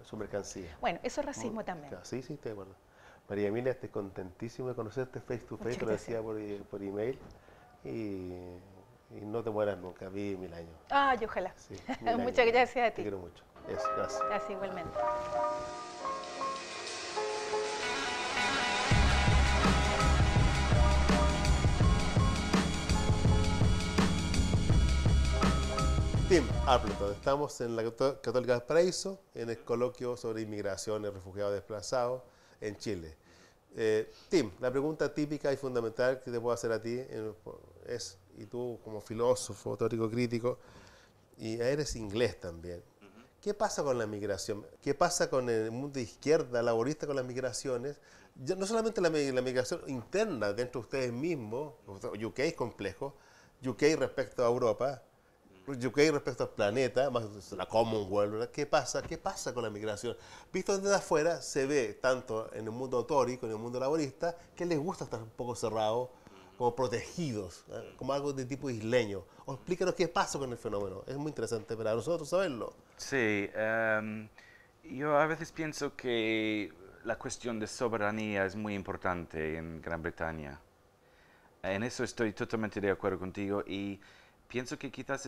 su mercancía. Bueno, eso es racismo también. Claro, sí, estoy de acuerdo. María Emilia, estoy contentísimo de conocerte face to face, te lo decía por email. Y no te mueras nunca, vive 1000 años. Ay, ojalá. Sí, muchas gracias a ti. Te quiero mucho. Eso, gracias. Gracias igualmente. Tim Appleton, estamos en la Católica del Paraíso, en el coloquio sobre inmigración y refugiados desplazados en Chile. Tim, la pregunta típica y fundamental que te puedo hacer a ti es, y tú como filósofo, teórico crítico, y eres inglés también, ¿qué pasa con la migración? ¿Qué pasa con el mundo de izquierda, laborista con las migraciones? No solamente la migración interna dentro de ustedes mismos, UK es complejo, UK respecto a Europa, UK respecto al planeta, más la Commonwealth, ¿verdad? ¿Qué pasa con la migración? Visto desde afuera, se ve tanto en el mundo autórico, en el mundo laborista, que les gusta estar un poco cerrados, como protegidos, como algo de tipo isleño. Explícanos qué pasa con el fenómeno. Es muy interesante para nosotros saberlo. Sí, yo a veces pienso que la cuestión de soberanía es muy importante en Gran Bretaña. En eso estoy totalmente de acuerdo contigo y pienso que quizás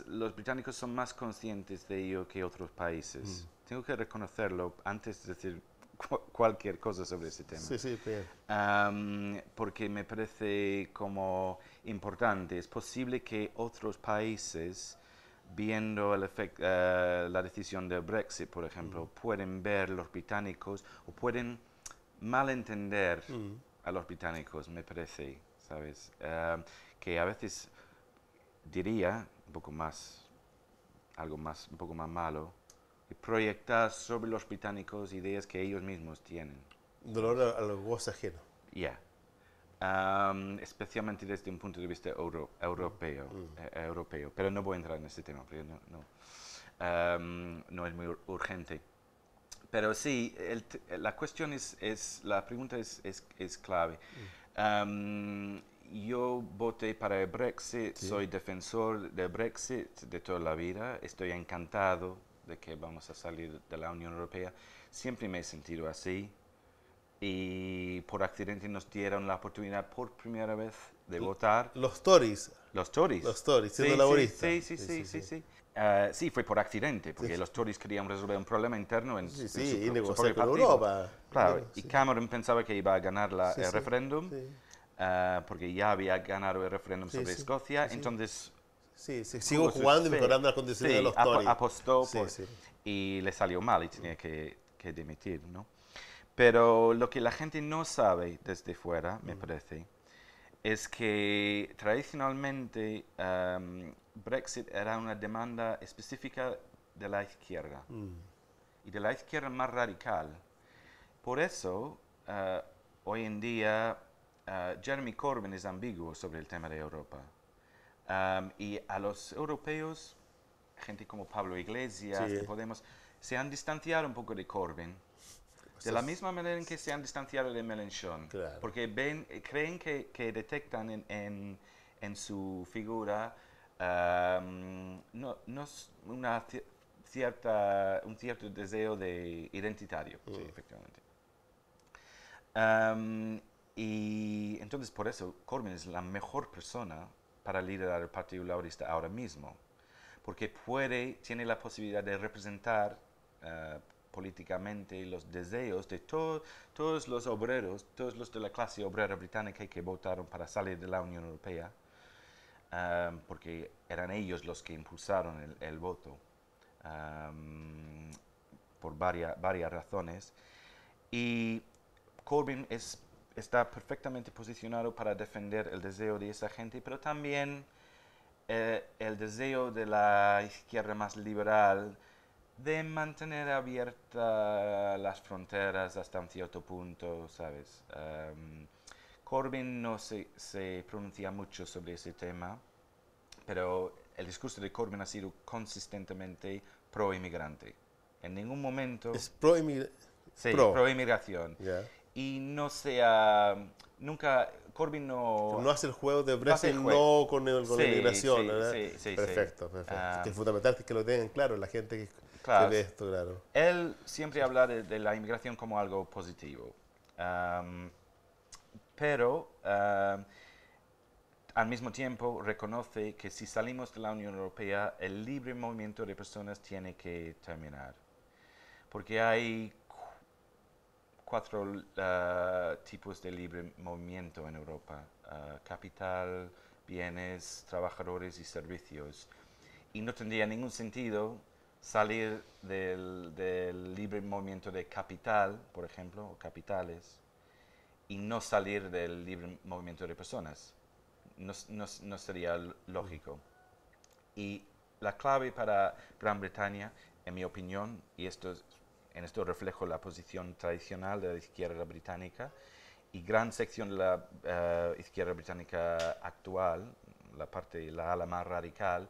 los británicos son más conscientes de ello que otros países. Tengo que reconocerlo antes de decir cualquier cosa sobre ese tema. Sí, bien. Porque me parece como importante. Es posible que otros países, viendo la decisión del Brexit, por ejemplo, pueden ver los británicos o pueden malentender a los británicos, me parece, ¿sabes? Que a veces diría un poco más, un poco más malo, y proyectar sobre los británicos ideas que ellos mismos tienen. Dolor a los goce ajeno. Ya. Especialmente desde un punto de vista europeo. Pero no voy a entrar en este tema, porque no es muy urgente. Pero sí, la cuestión la pregunta es clave. Yo voté para el Brexit, soy defensor del Brexit de toda la vida, estoy encantado de que vamos a salir de la Unión Europea. Siempre me he sentido así y por accidente nos dieron la oportunidad por primera vez de votar. Los Tories. Los Tories. Los Tories, siendo laboristas. Sí. Sí, fue por accidente, porque los Tories querían resolver un problema interno en y negociar con Europa. Claro, y Cameron pensaba que iba a ganar el referéndum. Porque ya había ganado el referéndum sobre Escocia, entonces... sigo jugando y mejorando las condiciones de los Tories. Apostó y le salió mal y tenía que dimitir, ¿no? Pero lo que la gente no sabe desde fuera, me parece, es que tradicionalmente Brexit era una demanda específica de la izquierda y de la izquierda más radical. Por eso, hoy en día... Jeremy Corbyn es ambiguo sobre el tema de Europa. Y a los europeos, gente como Pablo Iglesias, de Podemos, se han distanciado un poco de Corbyn, de la misma manera en que se han distanciado de Mélenchon, Claro. porque creen que detectan en su figura no es un cierto deseo de identitario, sí, efectivamente. Y entonces por eso Corbyn es la mejor persona para liderar el Partido Laborista ahora mismo, porque tiene la posibilidad de representar políticamente los deseos de todos los obreros, todos los de la clase obrera británica que votaron para salir de la Unión Europea, porque eran ellos los que impulsaron el voto por varias razones. Y Corbyn está perfectamente posicionado para defender el deseo de esa gente, pero también el deseo de la izquierda más liberal de mantener abiertas las fronteras hasta un cierto punto, ¿sabes? Corbyn no se pronuncia mucho sobre ese tema, pero el discurso de Corbyn ha sido consistentemente pro-inmigrante. En ningún momento... Es pro-inmigración. Sí, pro-inmigración. Yeah. Y nunca, Corbyn No hace el juego de no hace Brexit, el juego. no con la Sí, inmigración, sí, ¿verdad? sí. Perfecto. Que es fundamental que lo tengan claro la gente que Claro. ve esto, claro. Él siempre habla de la inmigración como algo positivo. Pero al mismo tiempo reconoce que si salimos de la Unión Europea, el libre movimiento de personas tiene que terminar. Porque hay 4 tipos de libre movimiento en Europa: capital, bienes, trabajadores y servicios. Y no tendría ningún sentido salir del libre movimiento de capital, por ejemplo, o capitales, y no salir del libre movimiento de personas. No sería lógico. Y la clave para Gran Bretaña, en mi opinión, y en esto reflejo la posición tradicional de la izquierda británica y gran sección de la izquierda británica actual, la ala más radical,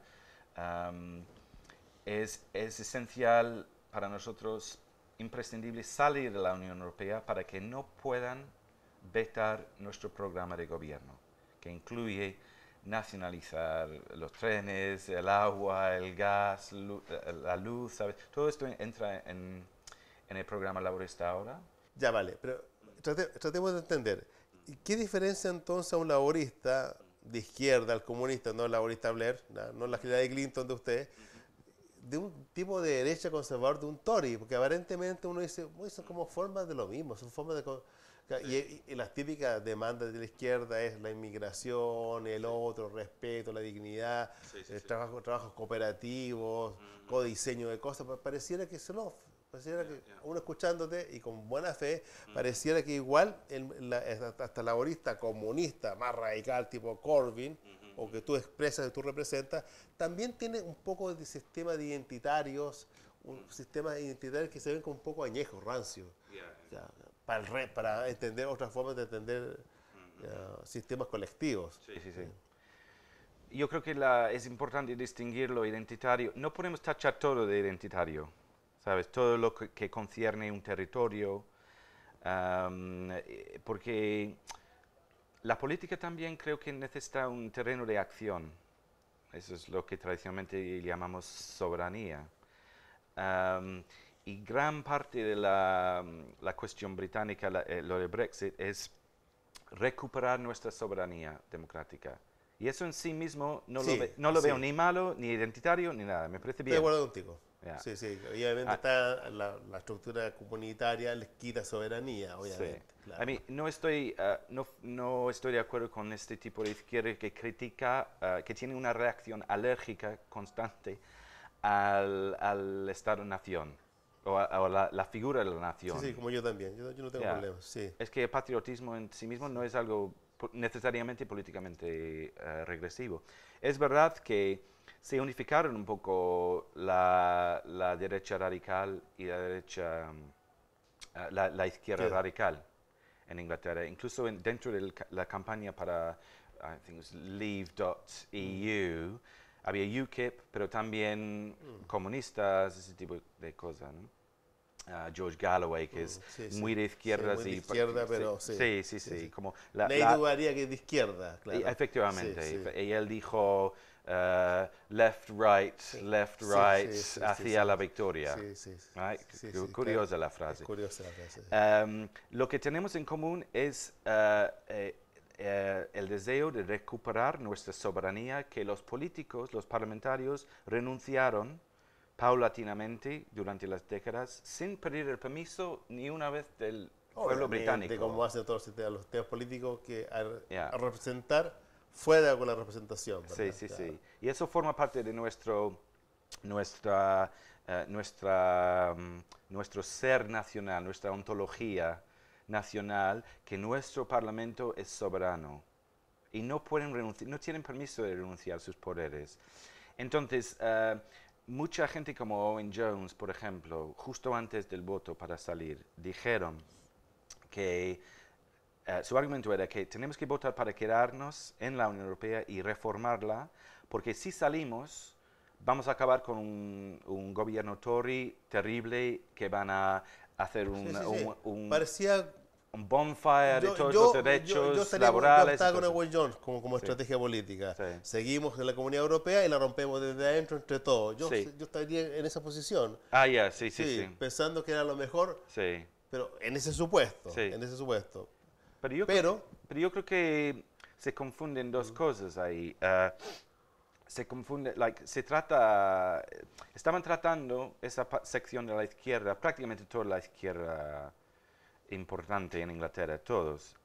es esencial para nosotros, imprescindible, salir de la Unión Europea para que no puedan vetar nuestro programa de gobierno, que incluye nacionalizar los trenes, el agua, el gas, la luz, ¿sabes? Todo esto entra en el programa laborista ahora. Ya vale, pero tratemos de entender. ¿Qué diferencia entonces a un laborista de izquierda, al comunista, no el laborista Blair, no la Hillary Clinton de usted, de un tipo de derecha conservador, de un Tory? Porque aparentemente uno dice, son como formas de lo mismo, son formas de... Y las típicas demandas de la izquierda es la inmigración, el otro, respeto, la dignidad, trabajos cooperativos, codiseño de cosas. Pareciera que pareciera que uno escuchándote y con buena fe, pareciera que igual hasta el laborista comunista más radical tipo Corbyn, o que tú expresas, que tú representas, también tiene un poco de sistema de identitarios, un sistema identitario que se ven como un poco añejos, rancios. Para entender otras formas de entender sistemas colectivos. Sí. Yo creo que es importante distinguir lo identitario. No podemos tachar todo de identitario, ¿sabes? Todo lo que concierne un territorio, porque la política también creo que necesita un terreno de acción. Eso es lo que tradicionalmente llamamos soberanía. Y gran parte de la cuestión británica, lo de Brexit, es recuperar nuestra soberanía democrática. Y eso en sí mismo no lo veo ni malo, ni identitario, ni nada. Me parece bien. Estoy de acuerdo contigo. Yeah. Sí. Y obviamente está la estructura comunitaria, les quita soberanía, obviamente. Sí. Claro. A mí no estoy de acuerdo con este tipo de izquierda que critica, que tiene una reacción alérgica constante al Estado-nación. O la figura de la nación. Sí, como yo también. Yo no tengo problemas. Sí. Es que el patriotismo en sí mismo no es algo necesariamente políticamente regresivo. Es verdad que se unificaron un poco la derecha radical y la izquierda radical en Inglaterra. Incluso dentro de la campaña para I think it was Leave.eu, había UKIP, pero también comunistas, ese tipo de cosas, ¿no? George Galloway, que es Sí, sí. muy de izquierda. Sí, muy de izquierda, pero sí. Sí. Como Nadie dudaría que es de izquierda, claro. Efectivamente. Sí, sí. Y él dijo left, right, hacia la victoria. Sí. Right? Sí, Curiosa claro. la frase. Es curiosa la frase. Lo que tenemos en común es el deseo de recuperar nuestra soberanía que los políticos, los parlamentarios, renunciaron paulatinamente durante las décadas sin pedir el permiso ni una vez del pueblo británico. Como hacen todos los sistemas políticos, que Yeah. a representar fuera con la representación. ¿verdad? Sí. Claro. Y eso forma parte de nuestro ser nacional, nuestra ontología nacional, que nuestro Parlamento es soberano y no pueden renunciar, no tienen permiso de renunciar a sus poderes. Entonces, mucha gente como Owen Jones, por ejemplo, justo antes del voto para salir, dijeron que su argumento era que tenemos que votar para quedarnos en la Unión Europea y reformarla, porque si salimos vamos a acabar con un gobierno Tory terrible que van a hacer un Parecía bonfire de todos los derechos laborales. Yo estaba con Owen Jones como estrategia política. Sí. Seguimos en la Comunidad Europea y la rompemos desde adentro entre todos. Yo estaría en esa posición. Sí. Pensando que era lo mejor, Sí. pero en ese supuesto. Sí. En ese supuesto. Pero yo creo que se confunden dos cosas ahí. Se confunde, estaban tratando esa sección de la izquierda, prácticamente toda la izquierda importante en Inglaterra, todos.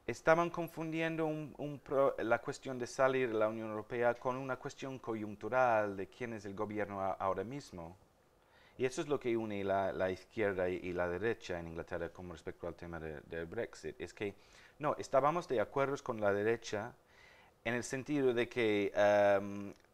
Estaban confundiendo la cuestión de salir de la Unión Europea con una cuestión coyuntural de quién es el gobierno ahora mismo. Y eso es lo que une la izquierda y la derecha en Inglaterra con respecto al tema del Brexit. Es que, no, estábamos de acuerdo con la derecha en el sentido de que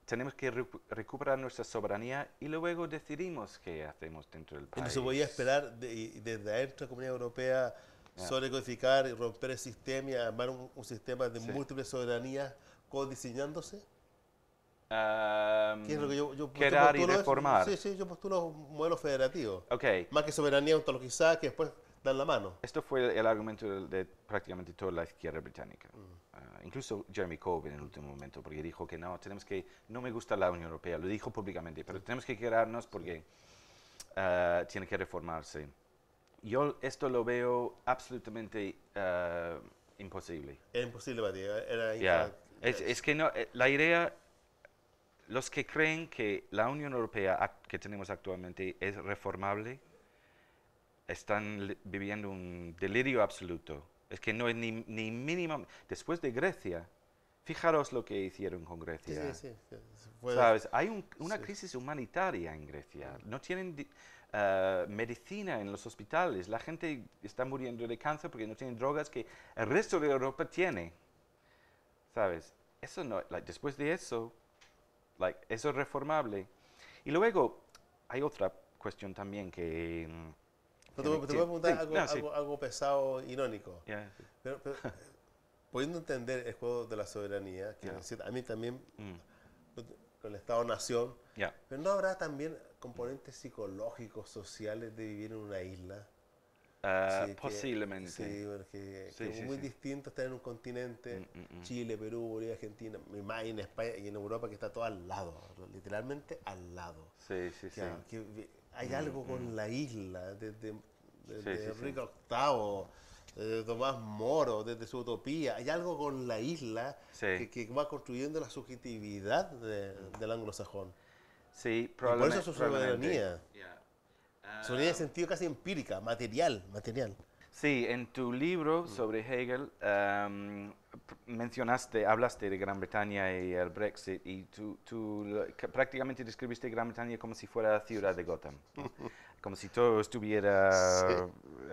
tenemos que recuperar nuestra soberanía y luego decidimos qué hacemos dentro del país. ¿Y no se podía esperar desde adentro de la Comunidad Europea sobrecodificar y romper el sistema y armar un sistema de múltiples soberanías codiseñándose? ¿Qué es lo que yo crear y reformar. Sí, yo postulo un modelo federativo. Okay. Más que soberanía ontologizada que después dan la mano. Esto fue el argumento de prácticamente toda la izquierda británica. Incluso Jeremy Corbyn en el último momento, porque dijo que no me gusta la Unión Europea, lo dijo públicamente, pero tenemos que quedarnos porque tiene que reformarse. Yo esto lo veo absolutamente imposible. Era imposible para ti, Es que no, la idea, los que creen que la Unión Europea que tenemos actualmente es reformable, están viviendo un delirio absoluto. Es que no es ni mínimo. Después de Grecia, fijaros lo que hicieron con Grecia. ¿Sabes? Hay una crisis humanitaria en Grecia. No tienen medicina en los hospitales. La gente está muriendo de cáncer porque no tienen drogas que el resto de Europa tiene. ¿Sabes? Eso no, después de eso, eso es reformable. Y luego hay otra cuestión también que... te voy a preguntar algo pesado, irónico. Pero pudiendo entender el juego de la soberanía, que a mí también, con el Estado-Nación, pero ¿no habrá también componentes psicológicos, sociales de vivir en una isla? Posiblemente. Es muy distinto estar en un continente, Chile, Perú, Bolivia, Argentina, más en España y en Europa, que está todo al lado, literalmente al lado. Hay algo con la isla, desde Enrique VIII, desde Tomás Moro, desde su utopía. Hay algo con la isla que va construyendo la subjetividad del anglosajón. Sí, probablemente. Y por eso su soberanía. Soberanía en sentido casi empírica, material. Sí, en tu libro sobre Hegel hablaste de Gran Bretaña y el Brexit y tú prácticamente describiste Gran Bretaña como si fuera la ciudad de Gotham, ¿no? Como si todo estuviera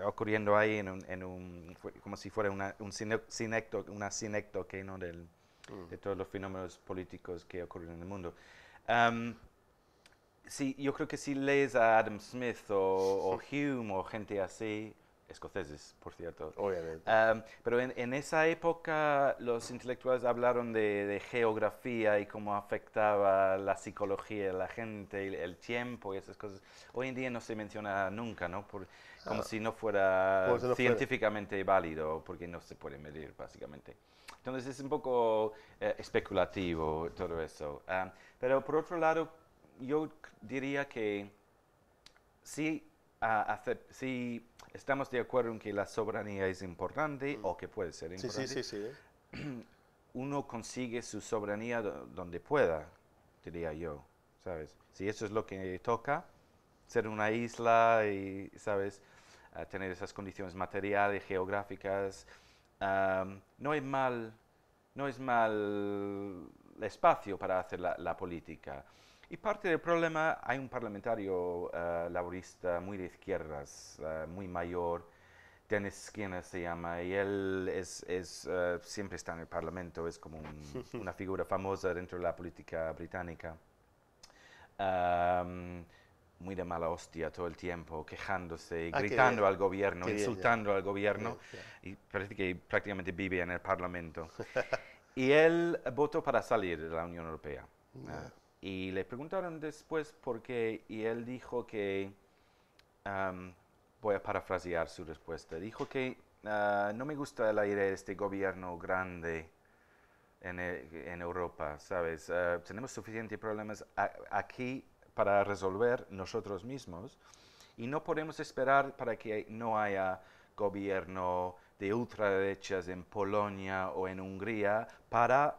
ocurriendo ahí como si fuera una sinécdoque, ¿no? de todos los fenómenos políticos que ocurren en el mundo. Sí, yo creo que si lees a Adam Smith o Hume o gente así, escoceses, por cierto. Obviamente. Pero en esa época los intelectuales hablaron de geografía y cómo afectaba la psicología de la gente, el tiempo y esas cosas. Hoy en día no se menciona nunca, ¿no? Como si no fuera Como si no fuera. científicamente válido, porque no se puede medir, básicamente. Entonces es un poco especulativo todo eso. Pero por otro lado, yo diría que sí, sí estamos de acuerdo en que la soberanía es importante o que puede ser Sí, importante. sí. Uno consigue su soberanía donde pueda, diría yo, ¿sabes? Si eso es lo que toca, ser una isla y, ¿sabes? Tener esas condiciones materiales, geográficas, no es mal espacio para hacer la política. Y parte del problema, hay un parlamentario laborista muy de izquierdas, muy mayor, Dennis Skinner se llama, y él siempre está en el Parlamento, es como una figura famosa dentro de la política británica. Muy de mala hostia todo el tiempo, quejándose, gritando al gobierno, insultando al gobierno, y parece que prácticamente vive en el Parlamento. Y él votó para salir de la Unión Europea. Y le preguntaron después por qué, y él dijo que, voy a parafrasear su respuesta, dijo que no me gusta el aire de este gobierno grande en Europa, ¿sabes? Tenemos suficientes problemas aquí para resolver nosotros mismos y no podemos esperar para que no haya gobierno de ultraderechas en Polonia o en Hungría para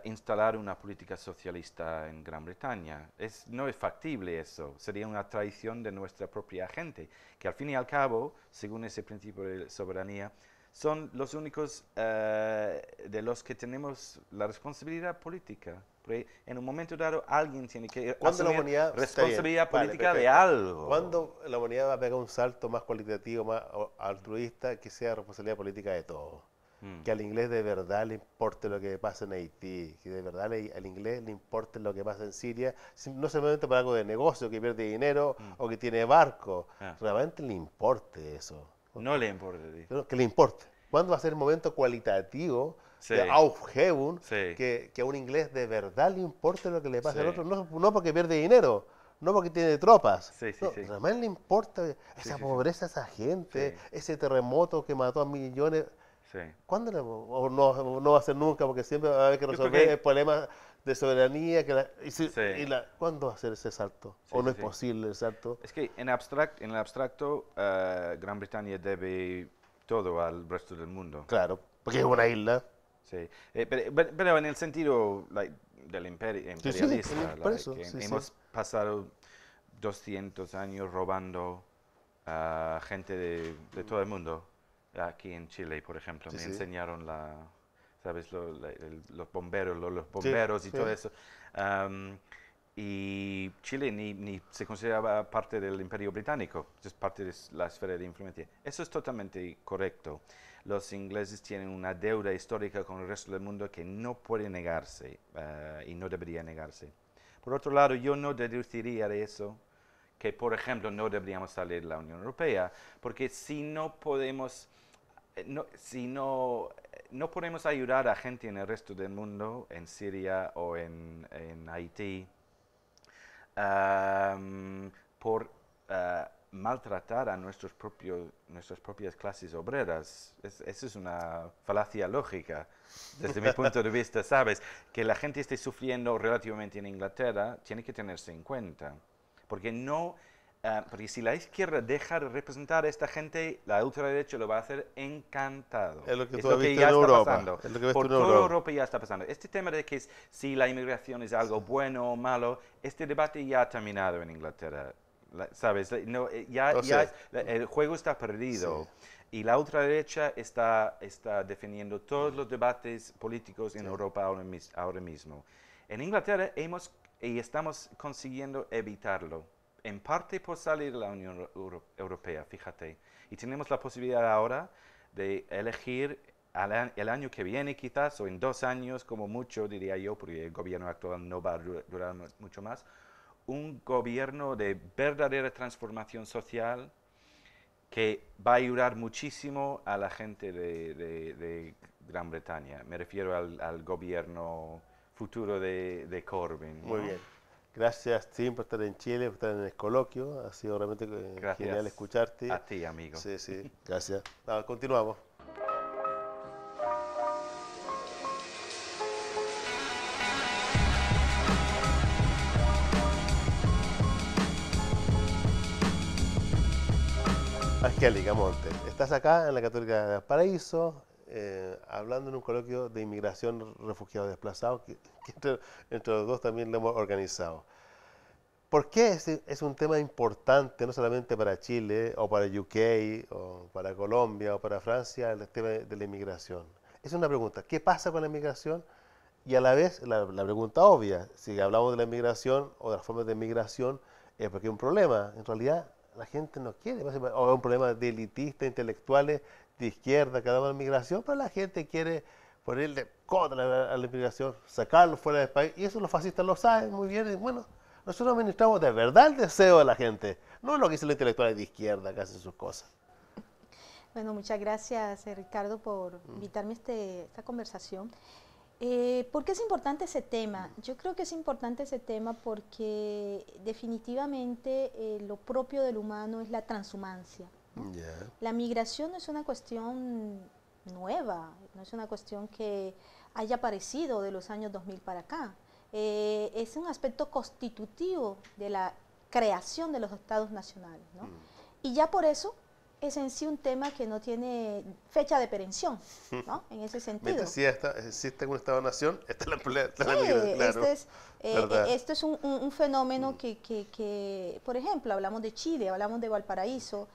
instalar una política socialista en Gran Bretaña. No es factible eso, sería una traición de nuestra propia gente, que al fin y al cabo, según ese principio de soberanía, son los únicos de los que tenemos la responsabilidad política. Porque en un momento dado alguien tiene que asumir responsabilidad política de algo. ¿Cuándo la humanidad va a pegar un salto más cualitativo, más altruista, que sea responsabilidad política de todos? Que al inglés de verdad le importe lo que pasa en Haití, que de verdad al inglés le importe lo que pasa en Siria, no simplemente por algo de negocio, que pierde dinero o que tiene barco, realmente le importe eso. No le importa. Que le importe. ¿Cuándo va a ser el momento cualitativo de Aufhebung que a un inglés de verdad le importe lo que le pasa al otro? No porque pierde dinero, no porque tiene tropas. Realmente le importa esa pobreza, esa gente, ese terremoto que mató a millones. ¿Cuándo no va a ser nunca? Porque siempre va a haber que resolver el problema de soberanía. ¿Cuándo va a ser ese salto? ¿O no es posible el salto? Es que en el abstracto, Gran Bretaña debe todo al resto del mundo. Claro, porque es una isla. Sí, pero en el sentido del imperialista, hemos pasado 200 años robando a gente de todo el mundo. Aquí en Chile, por ejemplo, me enseñaron ¿sabes? Los bomberos y todo eso. Y Chile ni se consideraba parte del Imperio Británico, es parte de la esfera de influencia. Eso es totalmente correcto. Los ingleses tienen una deuda histórica con el resto del mundo que no puede negarse y no debería negarse. Por otro lado, yo no deduciría de eso que, por ejemplo, no deberíamos salir de la Unión Europea, porque si no podemos podemos ayudar a gente en el resto del mundo, en Siria o en Haití, por maltratar a nuestras propias clases obreras. Esa es una falacia lógica, desde mi punto de vista, ¿sabes? Que la gente esté sufriendo relativamente en Inglaterra tiene que tenerse en cuenta, porque porque si la izquierda deja de representar a esta gente, la ultraderecha lo va a hacer encantado. Es lo que ya está Europa. pasando. Por toda Europa ya está pasando. Este tema de que si la inmigración es algo bueno o malo, este debate ya ha terminado en Inglaterra. ¿Sabes? El juego está perdido. Y la ultraderecha está defendiendo todos los debates políticos en Europa ahora mismo. En Inglaterra estamos consiguiendo evitarlo. En parte por salir de la Unión Europea, fíjate. Y tenemos la posibilidad ahora de elegir el año que viene quizás, o en 2 años como mucho, diría yo, porque el gobierno actual no va a durar mucho más, un gobierno de verdadera transformación social que va a ayudar muchísimo a la gente de Gran Bretaña. Me refiero al gobierno futuro de Corbyn, ¿no? Muy bien. Gracias, Tim, por estar en Chile, por estar en el coloquio. Ha sido realmente genial escucharte. A ti, amigo. Sí, sí, gracias. Continuamos. Angélica Montes, estás acá en la Católica de Valparaíso, hablando en un coloquio de inmigración, refugiados, desplazados, que entre los dos también lo hemos organizado. ¿Por qué es un tema importante, no solamente para Chile, o para UK, o para Colombia, o para Francia, el tema de la inmigración? Es una pregunta, ¿qué pasa con la inmigración? Y a la vez, la pregunta obvia, si hablamos de la inmigración o de las formas de inmigración, es porque hay un problema. En realidad, la gente no quiere, o es un problema de elitistas, intelectuales, de izquierda, que hablamos de inmigración, pero la gente quiere ponerle contra a la inmigración, sacarlo fuera del país, y eso los fascistas lo saben muy bien, y bueno, nosotros administramos de verdad el deseo de la gente, no lo que dicen los intelectuales de izquierda que hacen sus cosas. Bueno, muchas gracias, Ricardo, por invitarme a esta conversación. ¿Por qué es importante ese tema? Yo creo que es importante ese tema porque definitivamente lo propio del humano es la transhumancia, ¿no? Yeah. La migración no es una cuestión nueva, no es una cuestión que haya aparecido de los años 2000 para acá. Es un aspecto constitutivo de la creación de los estados nacionales, ¿no? Y ya por eso es en sí un tema que no tiene fecha de perención, ¿no? En ese sentido. Mientras sí existe un Estado-nación, está la Sí, claro. Esto es un fenómeno que, por ejemplo, hablamos de Chile, hablamos de Valparaíso,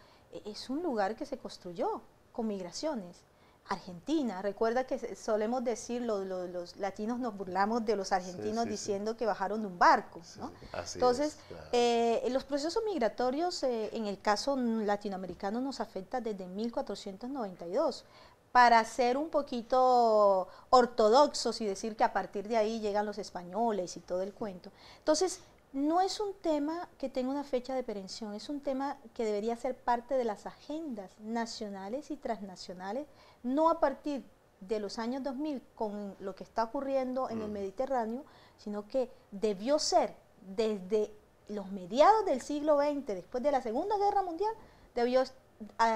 es un lugar que se construyó con migraciones. Argentina, recuerda que solemos decir, los latinos nos burlamos de los argentinos diciendo que bajaron de un barco, ¿no? Entonces, claro. Los procesos migratorios en el caso latinoamericano nos afecta desde 1492. Para ser un poquito ortodoxos y decir que a partir de ahí llegan los españoles y todo el cuento. Entonces, no es un tema que tenga una fecha de perención, es un tema que debería ser parte de las agendas nacionales y transnacionales, no a partir de los años 2000 con lo que está ocurriendo en el Mediterráneo, sino que debió ser desde los mediados del siglo XX, después de la Segunda Guerra Mundial, debió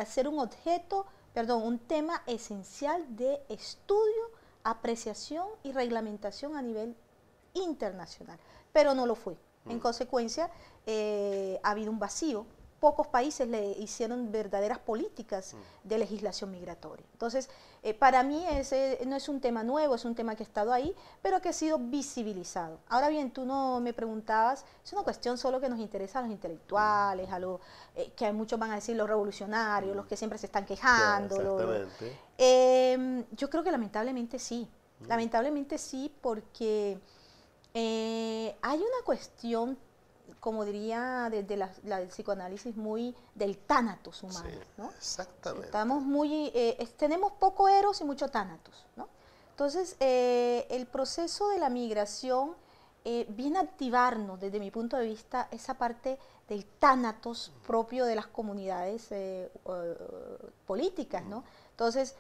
ser un tema esencial de estudio, apreciación y reglamentación a nivel internacional, pero no lo fue. En consecuencia, ha habido un vacío. Pocos países le hicieron verdaderas políticas de legislación migratoria. Entonces, para mí ese no es un tema nuevo, es un tema que ha estado ahí, pero que ha sido visibilizado. Ahora bien, tú no me preguntabas, es una cuestión solo que nos interesa a los intelectuales, a los que muchos van a decir los revolucionarios, los que siempre se están quejando. Exactamente. Yo creo que lamentablemente sí. Lamentablemente sí, porque hay una cuestión, como diría desde del psicoanálisis, muy del tánatos humano, Sí, ¿no? exactamente. Estamos muy, tenemos poco eros y mucho tánatos, ¿no? Entonces, el proceso de la migración viene a activarnos, desde mi punto de vista, esa parte del tánatos propio de las comunidades políticas, ¿no? Entonces,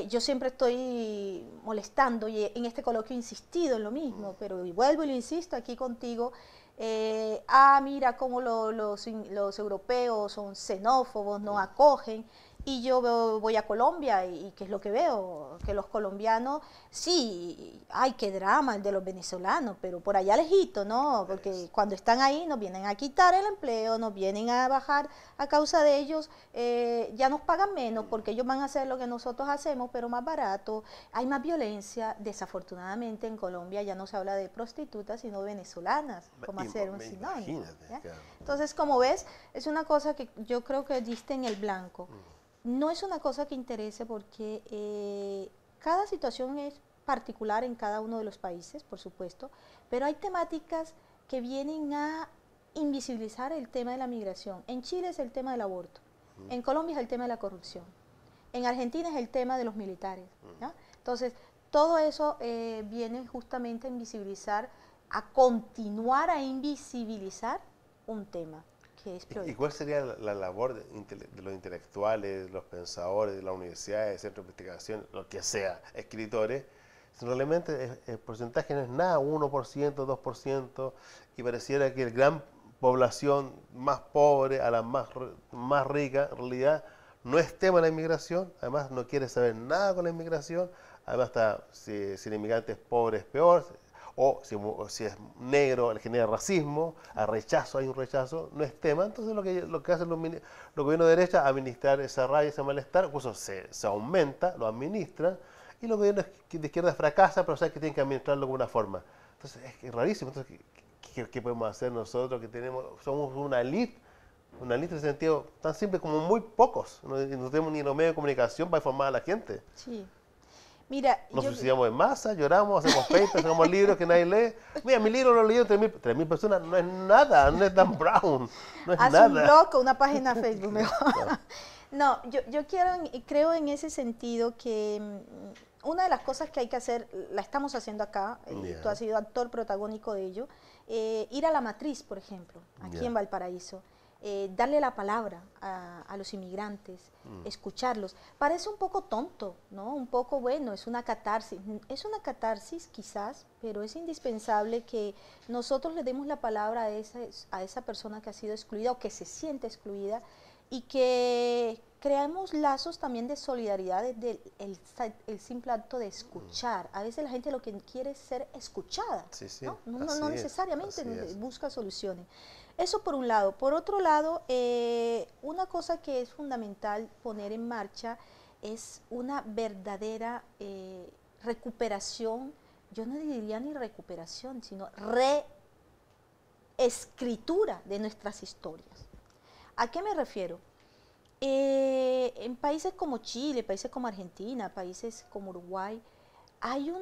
yo siempre estoy molestando y en este coloquio he insistido en lo mismo, pero vuelvo y lo insisto aquí contigo. Mira cómo los europeos son xenófobos, no acogen. Y yo voy a Colombia y ¿qué es lo que veo? Que los colombianos, sí, ay, qué drama el de los venezolanos, pero por allá lejito, ¿no? Porque cuando están ahí nos vienen a quitar el empleo, nos vienen a bajar a causa de ellos, ya nos pagan menos porque ellos van a hacer lo que nosotros hacemos, pero más barato. Hay más violencia, desafortunadamente en Colombia ya no se habla de prostitutas, sino venezolanas, como hacer un sinónimo. Claro. Entonces, como ves, es una cosa que yo creo que diste en el blanco. No es una cosa que interese porque cada situación es particular en cada uno de los países, por supuesto, pero hay temáticas que vienen a invisibilizar el tema de la migración. En Chile es el tema del aborto, en Colombia es el tema de la corrupción, en Argentina es el tema de los militares, ¿no? Entonces, todo eso viene justamente a invisibilizar, a continuar a invisibilizar un tema es ¿Y prioritario. cuál sería la labor de los intelectuales, los pensadores, de las universidades, centros de investigación, lo que sea, escritores? Si realmente el porcentaje no es nada, 1%, 2%, y pareciera que la gran población más pobre a la más rica, en realidad no es tema la inmigración, además no quiere saber nada con la inmigración, además está, si el inmigrante es pobre es peor, o si es negro, le genera racismo, hay un rechazo, no es tema. Entonces lo que hacen los gobiernos de derecha, administrar esa rabia, ese malestar, incluso se aumenta, lo administran, y los gobiernos de izquierda fracasan, pero saben que tienen que administrarlo de alguna forma. Entonces es rarísimo. Entonces, ¿qué podemos hacer nosotros que somos una elite en el sentido tan simple como muy pocos? No tenemos ni los medios de comunicación para informar a la gente. Sí. Mira, Nos suicidamos en masa, lloramos, hacemos papers, hacemos libros que nadie lee. Mira, mi libro lo leído 3.000 personas, no es nada, no es Dan Brown, no es haz nada. un blog o una página Facebook mejor. No, yo creo en ese sentido que una de las cosas que hay que hacer, la estamos haciendo acá, tú has sido actor protagónico de ello, ir a la matriz, por ejemplo, aquí en Valparaíso, darle la palabra a los inmigrantes, escucharlos. Parece un poco tonto, ¿no? Un poco, bueno, es una catarsis quizás, pero es indispensable que nosotros le demos la palabra a esa persona que ha sido excluida o que se siente excluida, y que creamos lazos también de solidaridad desde el simple acto de escuchar. A veces la gente lo que quiere es ser escuchada, Sí, ¿no? No necesariamente así busca soluciones. Eso por un lado. Por otro lado, una cosa que es fundamental poner en marcha es una verdadera recuperación, yo no diría ni recuperación, sino reescritura de nuestras historias. ¿A qué me refiero? En países como Chile, países como Argentina, países como Uruguay, hay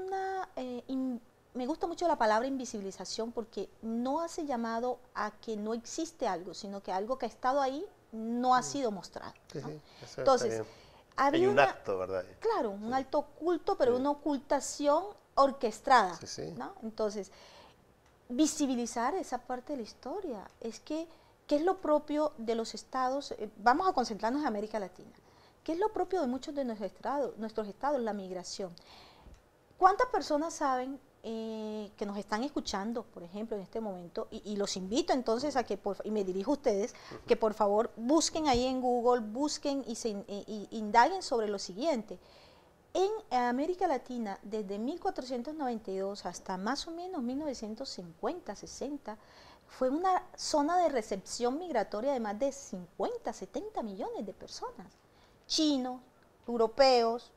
me gusta mucho la palabra invisibilización, porque no hace llamado a que no existe algo, sino que algo que ha estado ahí no ha sido mostrado, ¿no? Sí, eso Entonces, hay un acto, ¿verdad? Claro, un acto oculto, pero una ocultación orquestada, ¿no? Entonces, visibilizar esa parte de la historia. ¿Qué es lo propio de los estados? Vamos a concentrarnos en América Latina. ¿Qué es lo propio de muchos de nuestros estados? La migración. ¿Cuántas personas saben que nos están escuchando, por ejemplo, en este momento? Y los invito entonces a que, y me dirijo a ustedes, que por favor busquen ahí en Google, busquen y indaguen sobre lo siguiente. En América Latina, desde 1492 hasta más o menos 1950, 60, fue una zona de recepción migratoria de más de 50, 70 millones de personas. Chinos, europeos,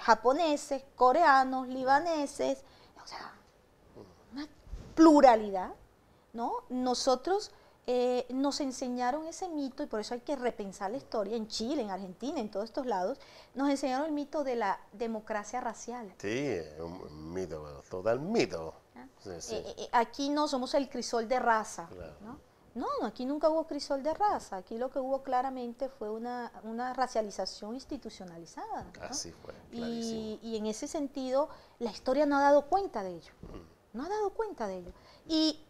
japoneses, coreanos, libaneses, o sea, una pluralidad, ¿no? Nosotros nos enseñaron ese mito, y por eso hay que repensar la historia en Chile, en Argentina, en todos estos lados, nos enseñaron el mito de la democracia racial. Sí, un mito, total mito. Sí. Aquí no somos el crisol de raza, claro. No, aquí nunca hubo crisol de raza, aquí lo que hubo claramente fue una racialización institucionalizada, ¿no? Así fue, clarísimo. Y en ese sentido, la historia no ha dado cuenta de ello, no ha dado cuenta de ello. Y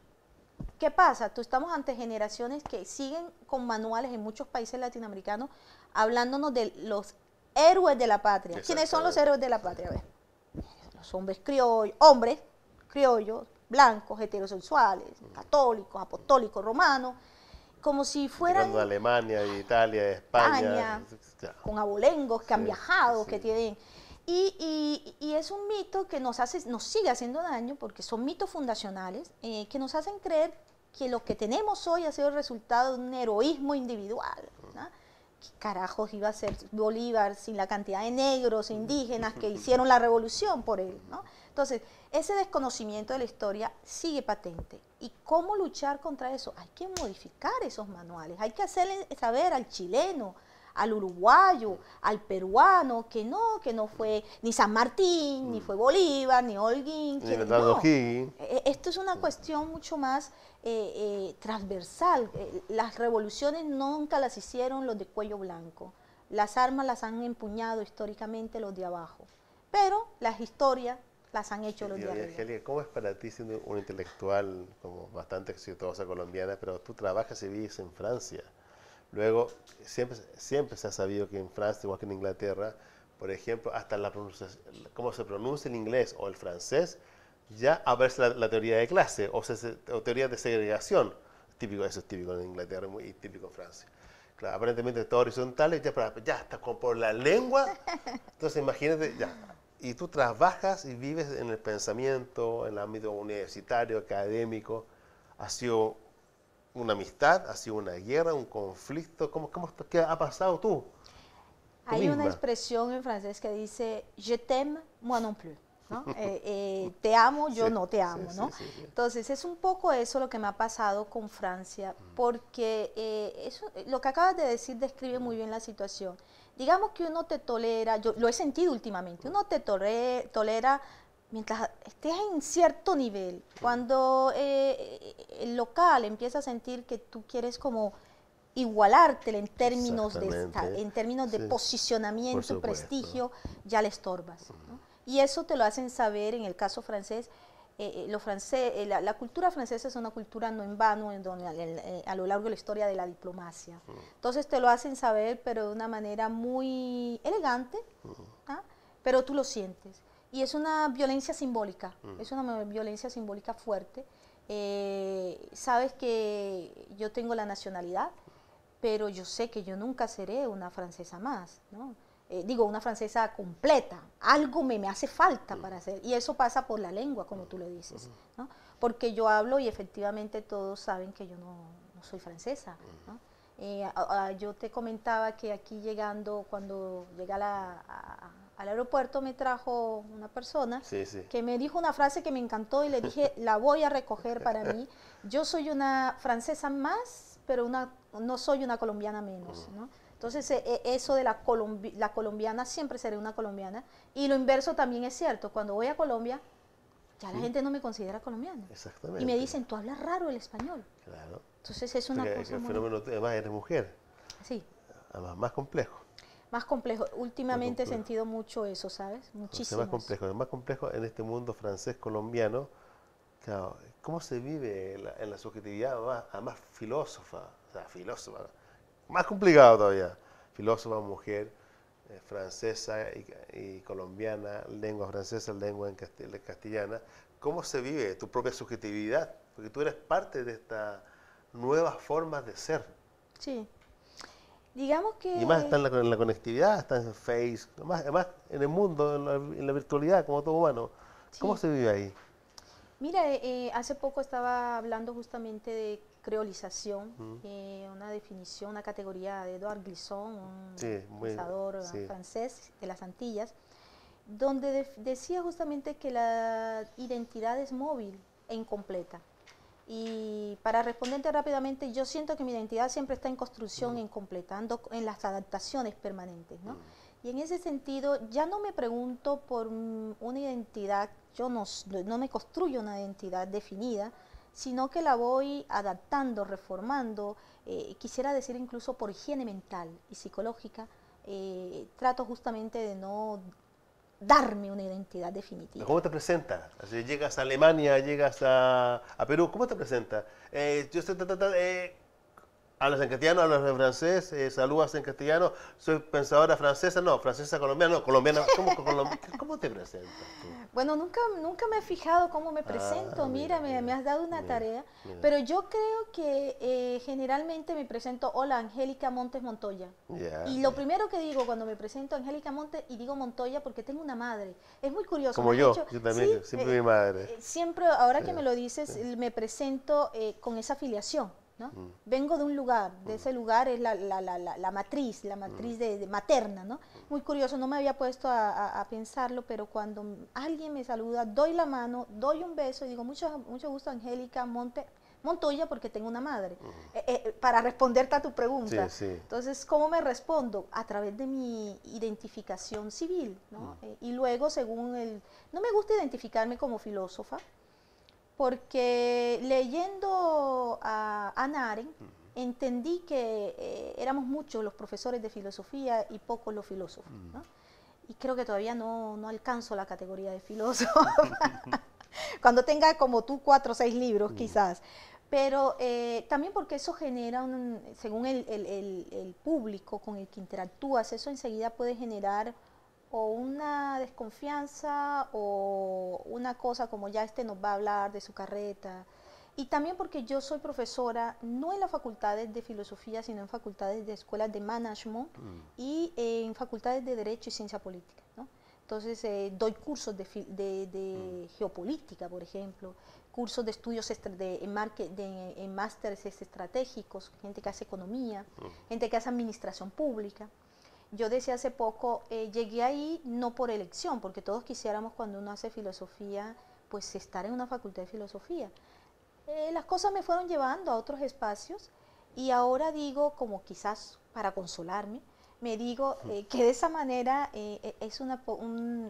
¿qué pasa? Estamos ante generaciones que siguen con manuales en muchos países latinoamericanos hablándonos de los héroes de la patria. ¿Quiénes son los héroes de la patria? A ver, los hombres criollos, blancos, heterosexuales, católicos, apostólicos, romanos, como si fueran... Llegando de Alemania, de Italia, de España. Claro. Con abolengos que han viajado, que tienen... Y es un mito que nos sigue haciendo daño, porque son mitos fundacionales que nos hacen creer que lo que tenemos hoy ha sido el resultado de un heroísmo individual, ¿no? ¿Qué carajos iba a ser Bolívar sin la cantidad de negros e indígenas que hicieron la revolución por él, ¿no? Entonces, ese desconocimiento de la historia sigue patente. ¿Y cómo luchar contra eso? Hay que modificar esos manuales, hay que hacerle saber al chileno, al uruguayo, al peruano, que no fue ni San Martín, ni fue Bolívar, ni Holguín. No. Esto es una cuestión mucho más transversal. Las revoluciones nunca las hicieron los de cuello blanco. Las armas las han empuñado históricamente los de abajo. Pero las historias las han hecho los de arriba. Angélica, ¿cómo es para ti siendo una intelectual como bastante exitosa colombiana, pero tú trabajas y vives en Francia? Luego, siempre se ha sabido que en Francia, igual que en Inglaterra, por ejemplo, hasta cómo se pronuncia el inglés o el francés, ya aparece la teoría de clase o teoría de segregación. Eso es típico en Inglaterra y típico en Francia. Claro, aparentemente todo horizontal, ya está como por la lengua. Entonces imagínate, ya. Y tú trabajas y vives en el pensamiento, en el ámbito universitario, académico. ¿Ha sido una amistad? ¿Ha sido una guerra, un conflicto? ¿Qué ha pasado tú? Hay una expresión en francés que dice, je t'aime, moi non plus. ¿No? Te amo, yo no te amo, ¿no? Entonces es un poco eso lo que me ha pasado con Francia, porque lo que acabas de decir describe muy bien la situación. Digamos que uno te tolera, yo lo he sentido últimamente, uno te tolera mientras estés en cierto nivel. Cuando el local empieza a sentir que tú quieres como igualarte en términos de posicionamiento, prestigio, ya le estorbas, ¿no? Y eso te lo hacen saber en el caso francés. La cultura francesa es una cultura no en vano a lo largo de la historia de la diplomacia. Entonces te lo hacen saber, pero de una manera muy elegante, ¿ah? Pero tú lo sientes. Y es una violencia simbólica, es una violencia simbólica fuerte. Sabes que yo tengo la nacionalidad, pero yo sé que yo nunca seré una francesa más, ¿no? Digo, una francesa completa, algo me hace falta para hacer, y eso pasa por la lengua, como tú le dices, ¿no? Porque yo hablo y efectivamente todos saben que yo no soy francesa, ¿no? Yo te comentaba que aquí llegando, cuando llegué al aeropuerto me trajo una persona que me dijo una frase que me encantó y le dije, la voy a recoger para mí. Yo soy una francesa más, pero no soy una colombiana menos, ¿no? Entonces, eso de la colombiana, siempre seré una colombiana. Y lo inverso también es cierto. Cuando voy a Colombia, ya la gente no me considera colombiana. Exactamente. Y me dicen, tú hablas raro el español. Claro. Entonces, es una cosa muy... fenómeno, además eres mujer. Sí. Además, más complejo. Más complejo. Últimamente he sentido mucho eso, ¿sabes? Muchísimo. Es más complejo en este mundo francés-colombiano. Claro, ¿cómo se vive en la subjetividad más filósofa? O sea, filósofa. Más complicado todavía. Filósofa, mujer, francesa y colombiana, lengua francesa, lengua en castellana. ¿Cómo se vive tu propia subjetividad? Porque tú eres parte de estas nuevas formas de ser. Sí. Digamos que... Y más está en la conectividad, está en Face, además en el mundo, en la virtualidad, como todo humano. Sí. ¿Cómo se vive ahí? Mira, hace poco estaba hablando justamente de creolización, una definición, una categoría de Edouard Glissant, un pensador francés de las Antillas, donde decía justamente que la identidad es móvil e incompleta. Y para responderte rápidamente, yo siento que mi identidad siempre está en construcción, en completando, en las adaptaciones permanentes, ¿no? Y en ese sentido, ya no me pregunto por una identidad, yo no me construyo una identidad definida, sino que la voy adaptando, reformando, quisiera decir incluso por higiene mental y psicológica, trato justamente de no darme una identidad definitiva. ¿Cómo te presentas? Así, llegas a Alemania, llegas a Perú, ¿cómo te presentas? ¿Hablas en castellano, hablas en francés, saludas en castellano, soy pensadora francesa? No, francesa colombiana, no, colombiana. ¿Cómo te presentas tú? Bueno, nunca me he fijado cómo me presento. Mira, me has dado una tarea. Mira. Pero yo creo que generalmente me presento, hola, Angélica Montes Montoya. Y lo primero que digo cuando me presento, Angélica Montes, y digo Montoya porque tengo una madre. Es muy curioso. Como yo también, ¿sí? Siempre mi madre. Siempre, ahora que me lo dices, me presento con esa filiación, ¿no? Vengo de un lugar, de ese lugar es la matriz de materna, ¿no? Muy curioso, no me había puesto a pensarlo, pero cuando alguien me saluda, doy la mano, doy un beso y digo, mucho gusto, Angélica Montoya, porque tengo una madre. Para responderte a tu pregunta. Sí. Entonces, ¿cómo me respondo? A través de mi identificación civil, ¿no? Y luego, no me gusta identificarme como filósofa, porque leyendo a Hannah Arendt, entendí que éramos muchos los profesores de filosofía y pocos los filósofos, ¿no? y creo que todavía no alcanzo la categoría de filósofo. Cuando tenga como tú 4 o 6 libros quizás. Pero también porque eso genera, según el público con el que interactúas, eso enseguida puede generar o una desconfianza o una cosa como ya nos va a hablar de su carreta. Y también porque yo soy profesora, no en las facultades de filosofía, sino en facultades de escuelas de management y en facultades de derecho y ciencia política, ¿no? Entonces doy cursos de geopolítica, por ejemplo, cursos de estudios en másteres estratégicos, gente que hace economía, gente que hace administración pública. Yo decía hace poco, llegué ahí no por elección, porque todos quisiéramos cuando uno hace filosofía, pues estar en una facultad de filosofía. Las cosas me fueron llevando a otros espacios y ahora digo, como quizás para consolarme, me digo que de esa manera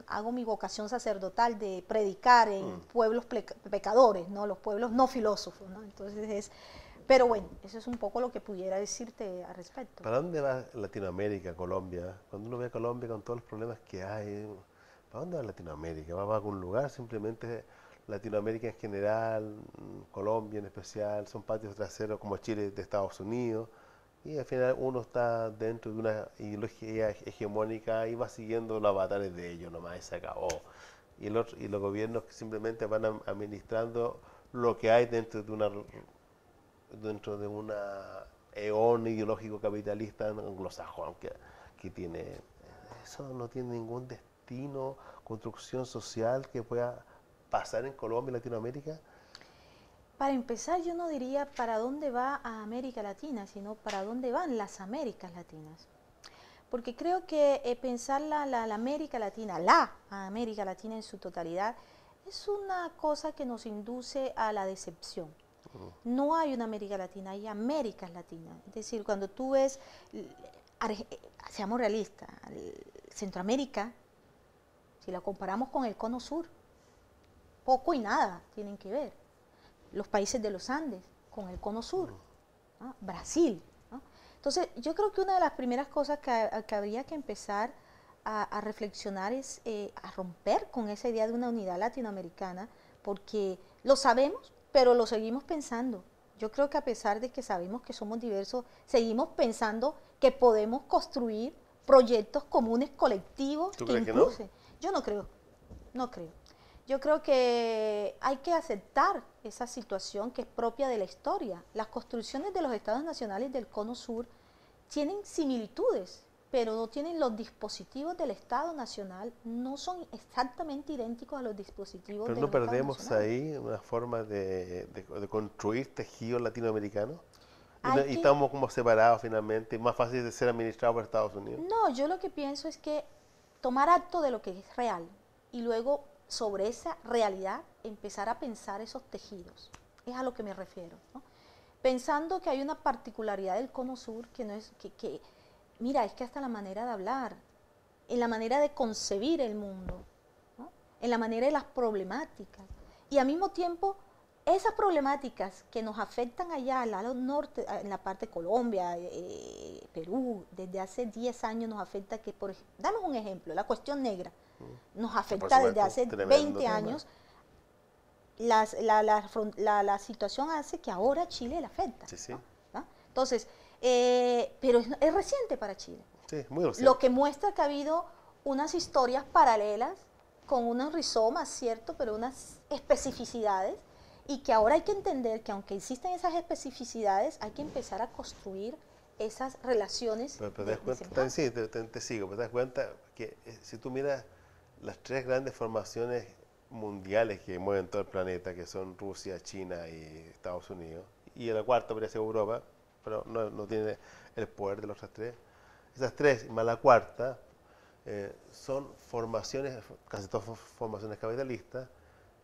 hago mi vocación sacerdotal de predicar en pueblos pecadores, ¿no? Los pueblos no filósofos, ¿no? Entonces pero bueno, eso es un poco lo que pudiera decirte al respecto. ¿Para dónde va Latinoamérica, Colombia? Cuando uno ve a Colombia con todos los problemas que hay, ¿para dónde va Latinoamérica? ¿Va a algún lugar? Simplemente Latinoamérica en general, Colombia en especial, son patios traseros como Chile de Estados Unidos, y al final uno está dentro de una ideología hegemónica y va siguiendo los avatares de ellos nomás, y se acabó. Y los gobiernos simplemente van administrando lo que hay dentro de una eón ideológico capitalista anglosajón que tiene. Eso no tiene ningún destino, construcción social que pueda pasar en Colombia y Latinoamérica. Para empezar, yo no diría para dónde va a América Latina, sino para dónde van las Américas Latinas. Porque creo que pensar la América Latina en su totalidad, es una cosa que nos induce a la decepción. No hay una América Latina, hay Américas Latinas. Es decir, cuando tú ves, seamos realistas, Centroamérica, si la comparamos con el Cono Sur, poco y nada tienen que ver. Los países de los Andes, con el Cono Sur, ¿no? Brasil, ¿no? Entonces, yo creo que una de las primeras cosas que habría que empezar a reflexionar es a romper con esa idea de una unidad latinoamericana, porque lo sabemos, pero lo seguimos pensando. Yo creo que a pesar de que sabemos que somos diversos, seguimos pensando que podemos construir proyectos comunes, colectivos. ¿Tú crees que no? Yo no creo, no creo. Yo creo que hay que aceptar esa situación que es propia de la historia. Las construcciones de los estados nacionales del Cono Sur tienen similitudes, pero no tienen los dispositivos del Estado Nacional, no son exactamente idénticos a los dispositivos Pero de no los Estados perdemos nacionales. ahí una forma de construir tejido latinoamericano. Hay Y que- estamos como separados finalmente, más fácil de ser administrado por Estados Unidos. No, yo lo que pienso es que tomar acto de lo que es real y luego sobre esa realidad empezar a pensar esos tejidos. Es a lo que me refiero, ¿no? Pensando que hay una particularidad del Cono Sur que no es mira, es que hasta la manera de hablar, en la manera de concebir el mundo, ¿no? En la manera de las problemáticas. Y al mismo tiempo, esas problemáticas que nos afectan allá al lado norte, en la parte de Colombia, Perú, desde hace 10 años nos afecta que, dame un ejemplo, la cuestión negra, nos afecta desde hace tremendo 20 tema. años. La situación hace que ahora Chile le afecta. Sí, sí. ¿no? Entonces, pero es reciente para Chile. Sí, muy reciente. Lo que muestra que ha habido unas historias paralelas con unos rizomas, ¿cierto? Pero unas especificidades y que ahora hay que entender que aunque existen esas especificidades, hay que empezar a construir esas relaciones. Pero te das cuenta, sí, te sigo, pero te das cuenta que si tú miras las 3 grandes formaciones mundiales que mueven todo el planeta, que son Rusia, China y Estados Unidos, y la cuarta podría ser Europa, pero no tiene el poder de las otras 3. Esas 3 más la cuarta son formaciones, casi todas formaciones capitalistas,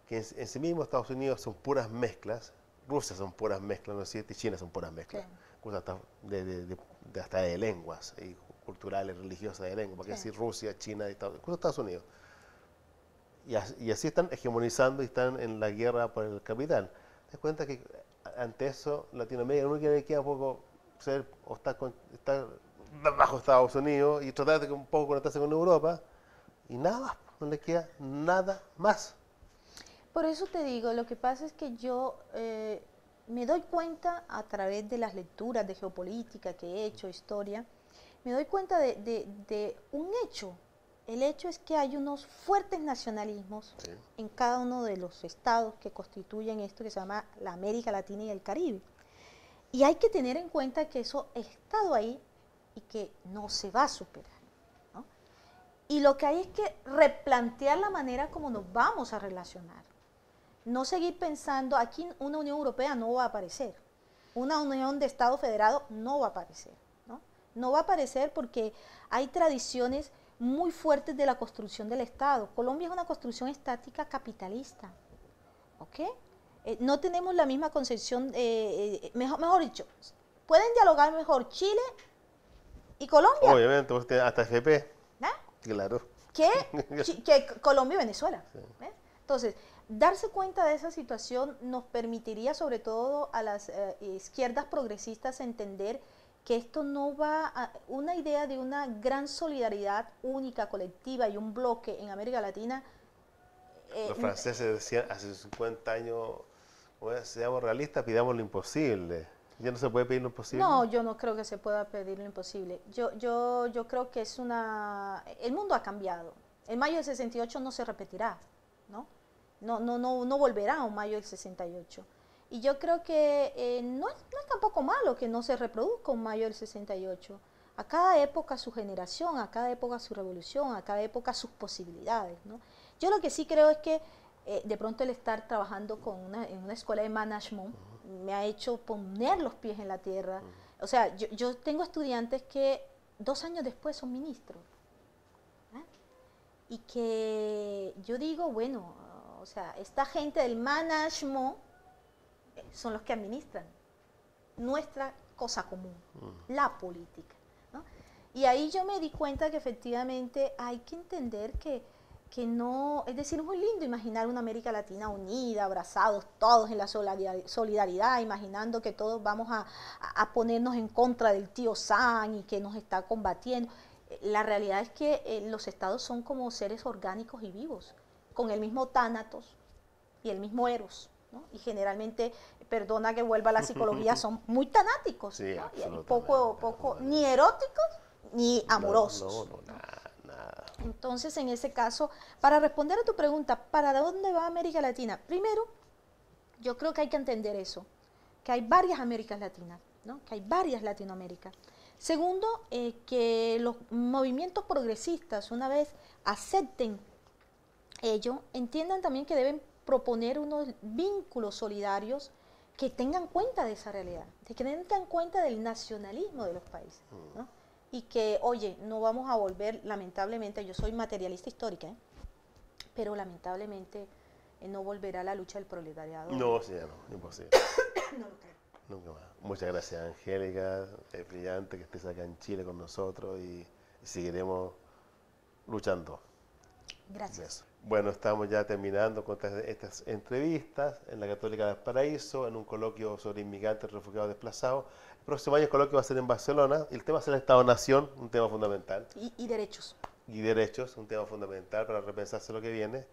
que en sí mismo Estados Unidos son puras mezclas, Rusia son puras mezclas, ¿no es cierto? Y China son puras mezclas, cosas hasta de lenguas y culturales, religiosas de lenguas, porque decir Rusia, China y Estados Unidos. Y así están hegemonizando y están en la guerra por el capital. Te das cuenta que ante eso Latinoamérica no queda un poco ser o estar bajo Estados Unidos y tratar de un poco conectarse con Europa, y nada más, no le queda nada más. Por eso te digo, lo que pasa es que yo me doy cuenta a través de las lecturas de geopolítica que he hecho, historia, me doy cuenta de un hecho. El hecho es que hay unos fuertes nacionalismos Sí. en cada uno de los estados que constituyen esto que se llama la América Latina y el Caribe. Y hay que tener en cuenta que eso ha estado ahí y que no se va a superar, ¿no? Y lo que hay es que replantear la manera como nos vamos a relacionar. No seguir pensando, aquí una Unión Europea no va a aparecer, una Unión de Estados Federados no va a aparecer, ¿no? No va a aparecer porque hay tradiciones muy fuertes de la construcción del Estado. Colombia es una construcción estática capitalista, ¿ok? No tenemos la misma concepción, mejor dicho, pueden dialogar mejor Chile y Colombia, Obviamente, vos tenés hasta FP, ¿no? claro. que Colombia y Venezuela. ¿Ves? Entonces, darse cuenta de esa situación nos permitiría, sobre todo a las izquierdas progresistas, entender que esto no va a una idea de una gran solidaridad única, colectiva y un bloque en América Latina. Los franceses decían hace 50 años, seamos realistas, pidamos lo imposible. ¿Ya no se puede pedir lo imposible? No, yo no creo que se pueda pedir lo imposible. Yo creo que es una... El mundo ha cambiado. El mayo del 68 no se repetirá, ¿no? No volverá a un mayo del 68. Y yo creo que no es tampoco malo que no se reproduzca un mayo del 68. A cada época su generación, a cada época su revolución, a cada época sus posibilidades, ¿no? Yo lo que sí creo es que de pronto el estar trabajando en una escuela de management me ha hecho poner los pies en la tierra. O sea, yo tengo estudiantes que 2 años después son ministros. ¿Eh? Y que yo digo, bueno, o sea, esta gente del management son los que administran nuestra cosa común, la política, ¿no? Y ahí yo me di cuenta que efectivamente hay que entender que no, es decir, es muy lindo imaginar una América Latina unida, abrazados todos en la solidaridad, imaginando que todos vamos a ponernos en contra del tío Sam y que nos está combatiendo. La realidad es que los estados son como seres orgánicos y vivos, con el mismo tánatos y el mismo eros, ¿no? Y generalmente, perdona que vuelva a la psicología, son muy tanáticos, Sí, ¿no? Y absolutamente. poco ni eróticos ni amorosos. No, nada. Entonces, en ese caso, para responder a tu pregunta, ¿para dónde va América Latina? Primero, yo creo que hay que entender eso, que hay varias Américas Latinas, ¿no? Que hay varias Latinoaméricas. Segundo, que los movimientos progresistas, una vez acepten ello, entiendan también que deben proponer unos vínculos solidarios que tengan cuenta de esa realidad, que tengan cuenta del nacionalismo de los países, ¿no? Y que, oye, no vamos a volver, lamentablemente, yo soy materialista histórica, pero lamentablemente no volverá la lucha del proletariado. No, sí, no, imposible. No lo creo. Nunca más. Muchas gracias, Angélica. Es brillante que estés acá en Chile con nosotros y seguiremos luchando. Gracias. Bueno, estamos ya terminando con estas entrevistas en la Católica de Valparaíso, en un coloquio sobre inmigrantes, refugiados, desplazados. El próximo año el coloquio va a ser en Barcelona. El tema será el Estado-Nación, un tema fundamental. Y derechos. Y derechos, un tema fundamental para repensarse lo que viene.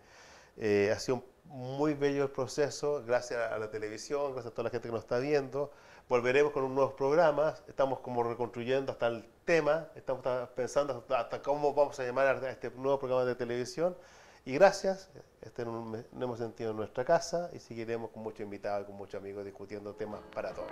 Ha sido muy bello el proceso, gracias a la televisión, gracias a toda la gente que nos está viendo. Volveremos con nuevos programas, estamos como reconstruyendo hasta el tema, estamos pensando hasta cómo vamos a llamar a este nuevo programa de televisión. Y gracias, nos hemos sentido en nuestra casa y seguiremos con muchos invitados y con muchos amigos discutiendo temas para todos.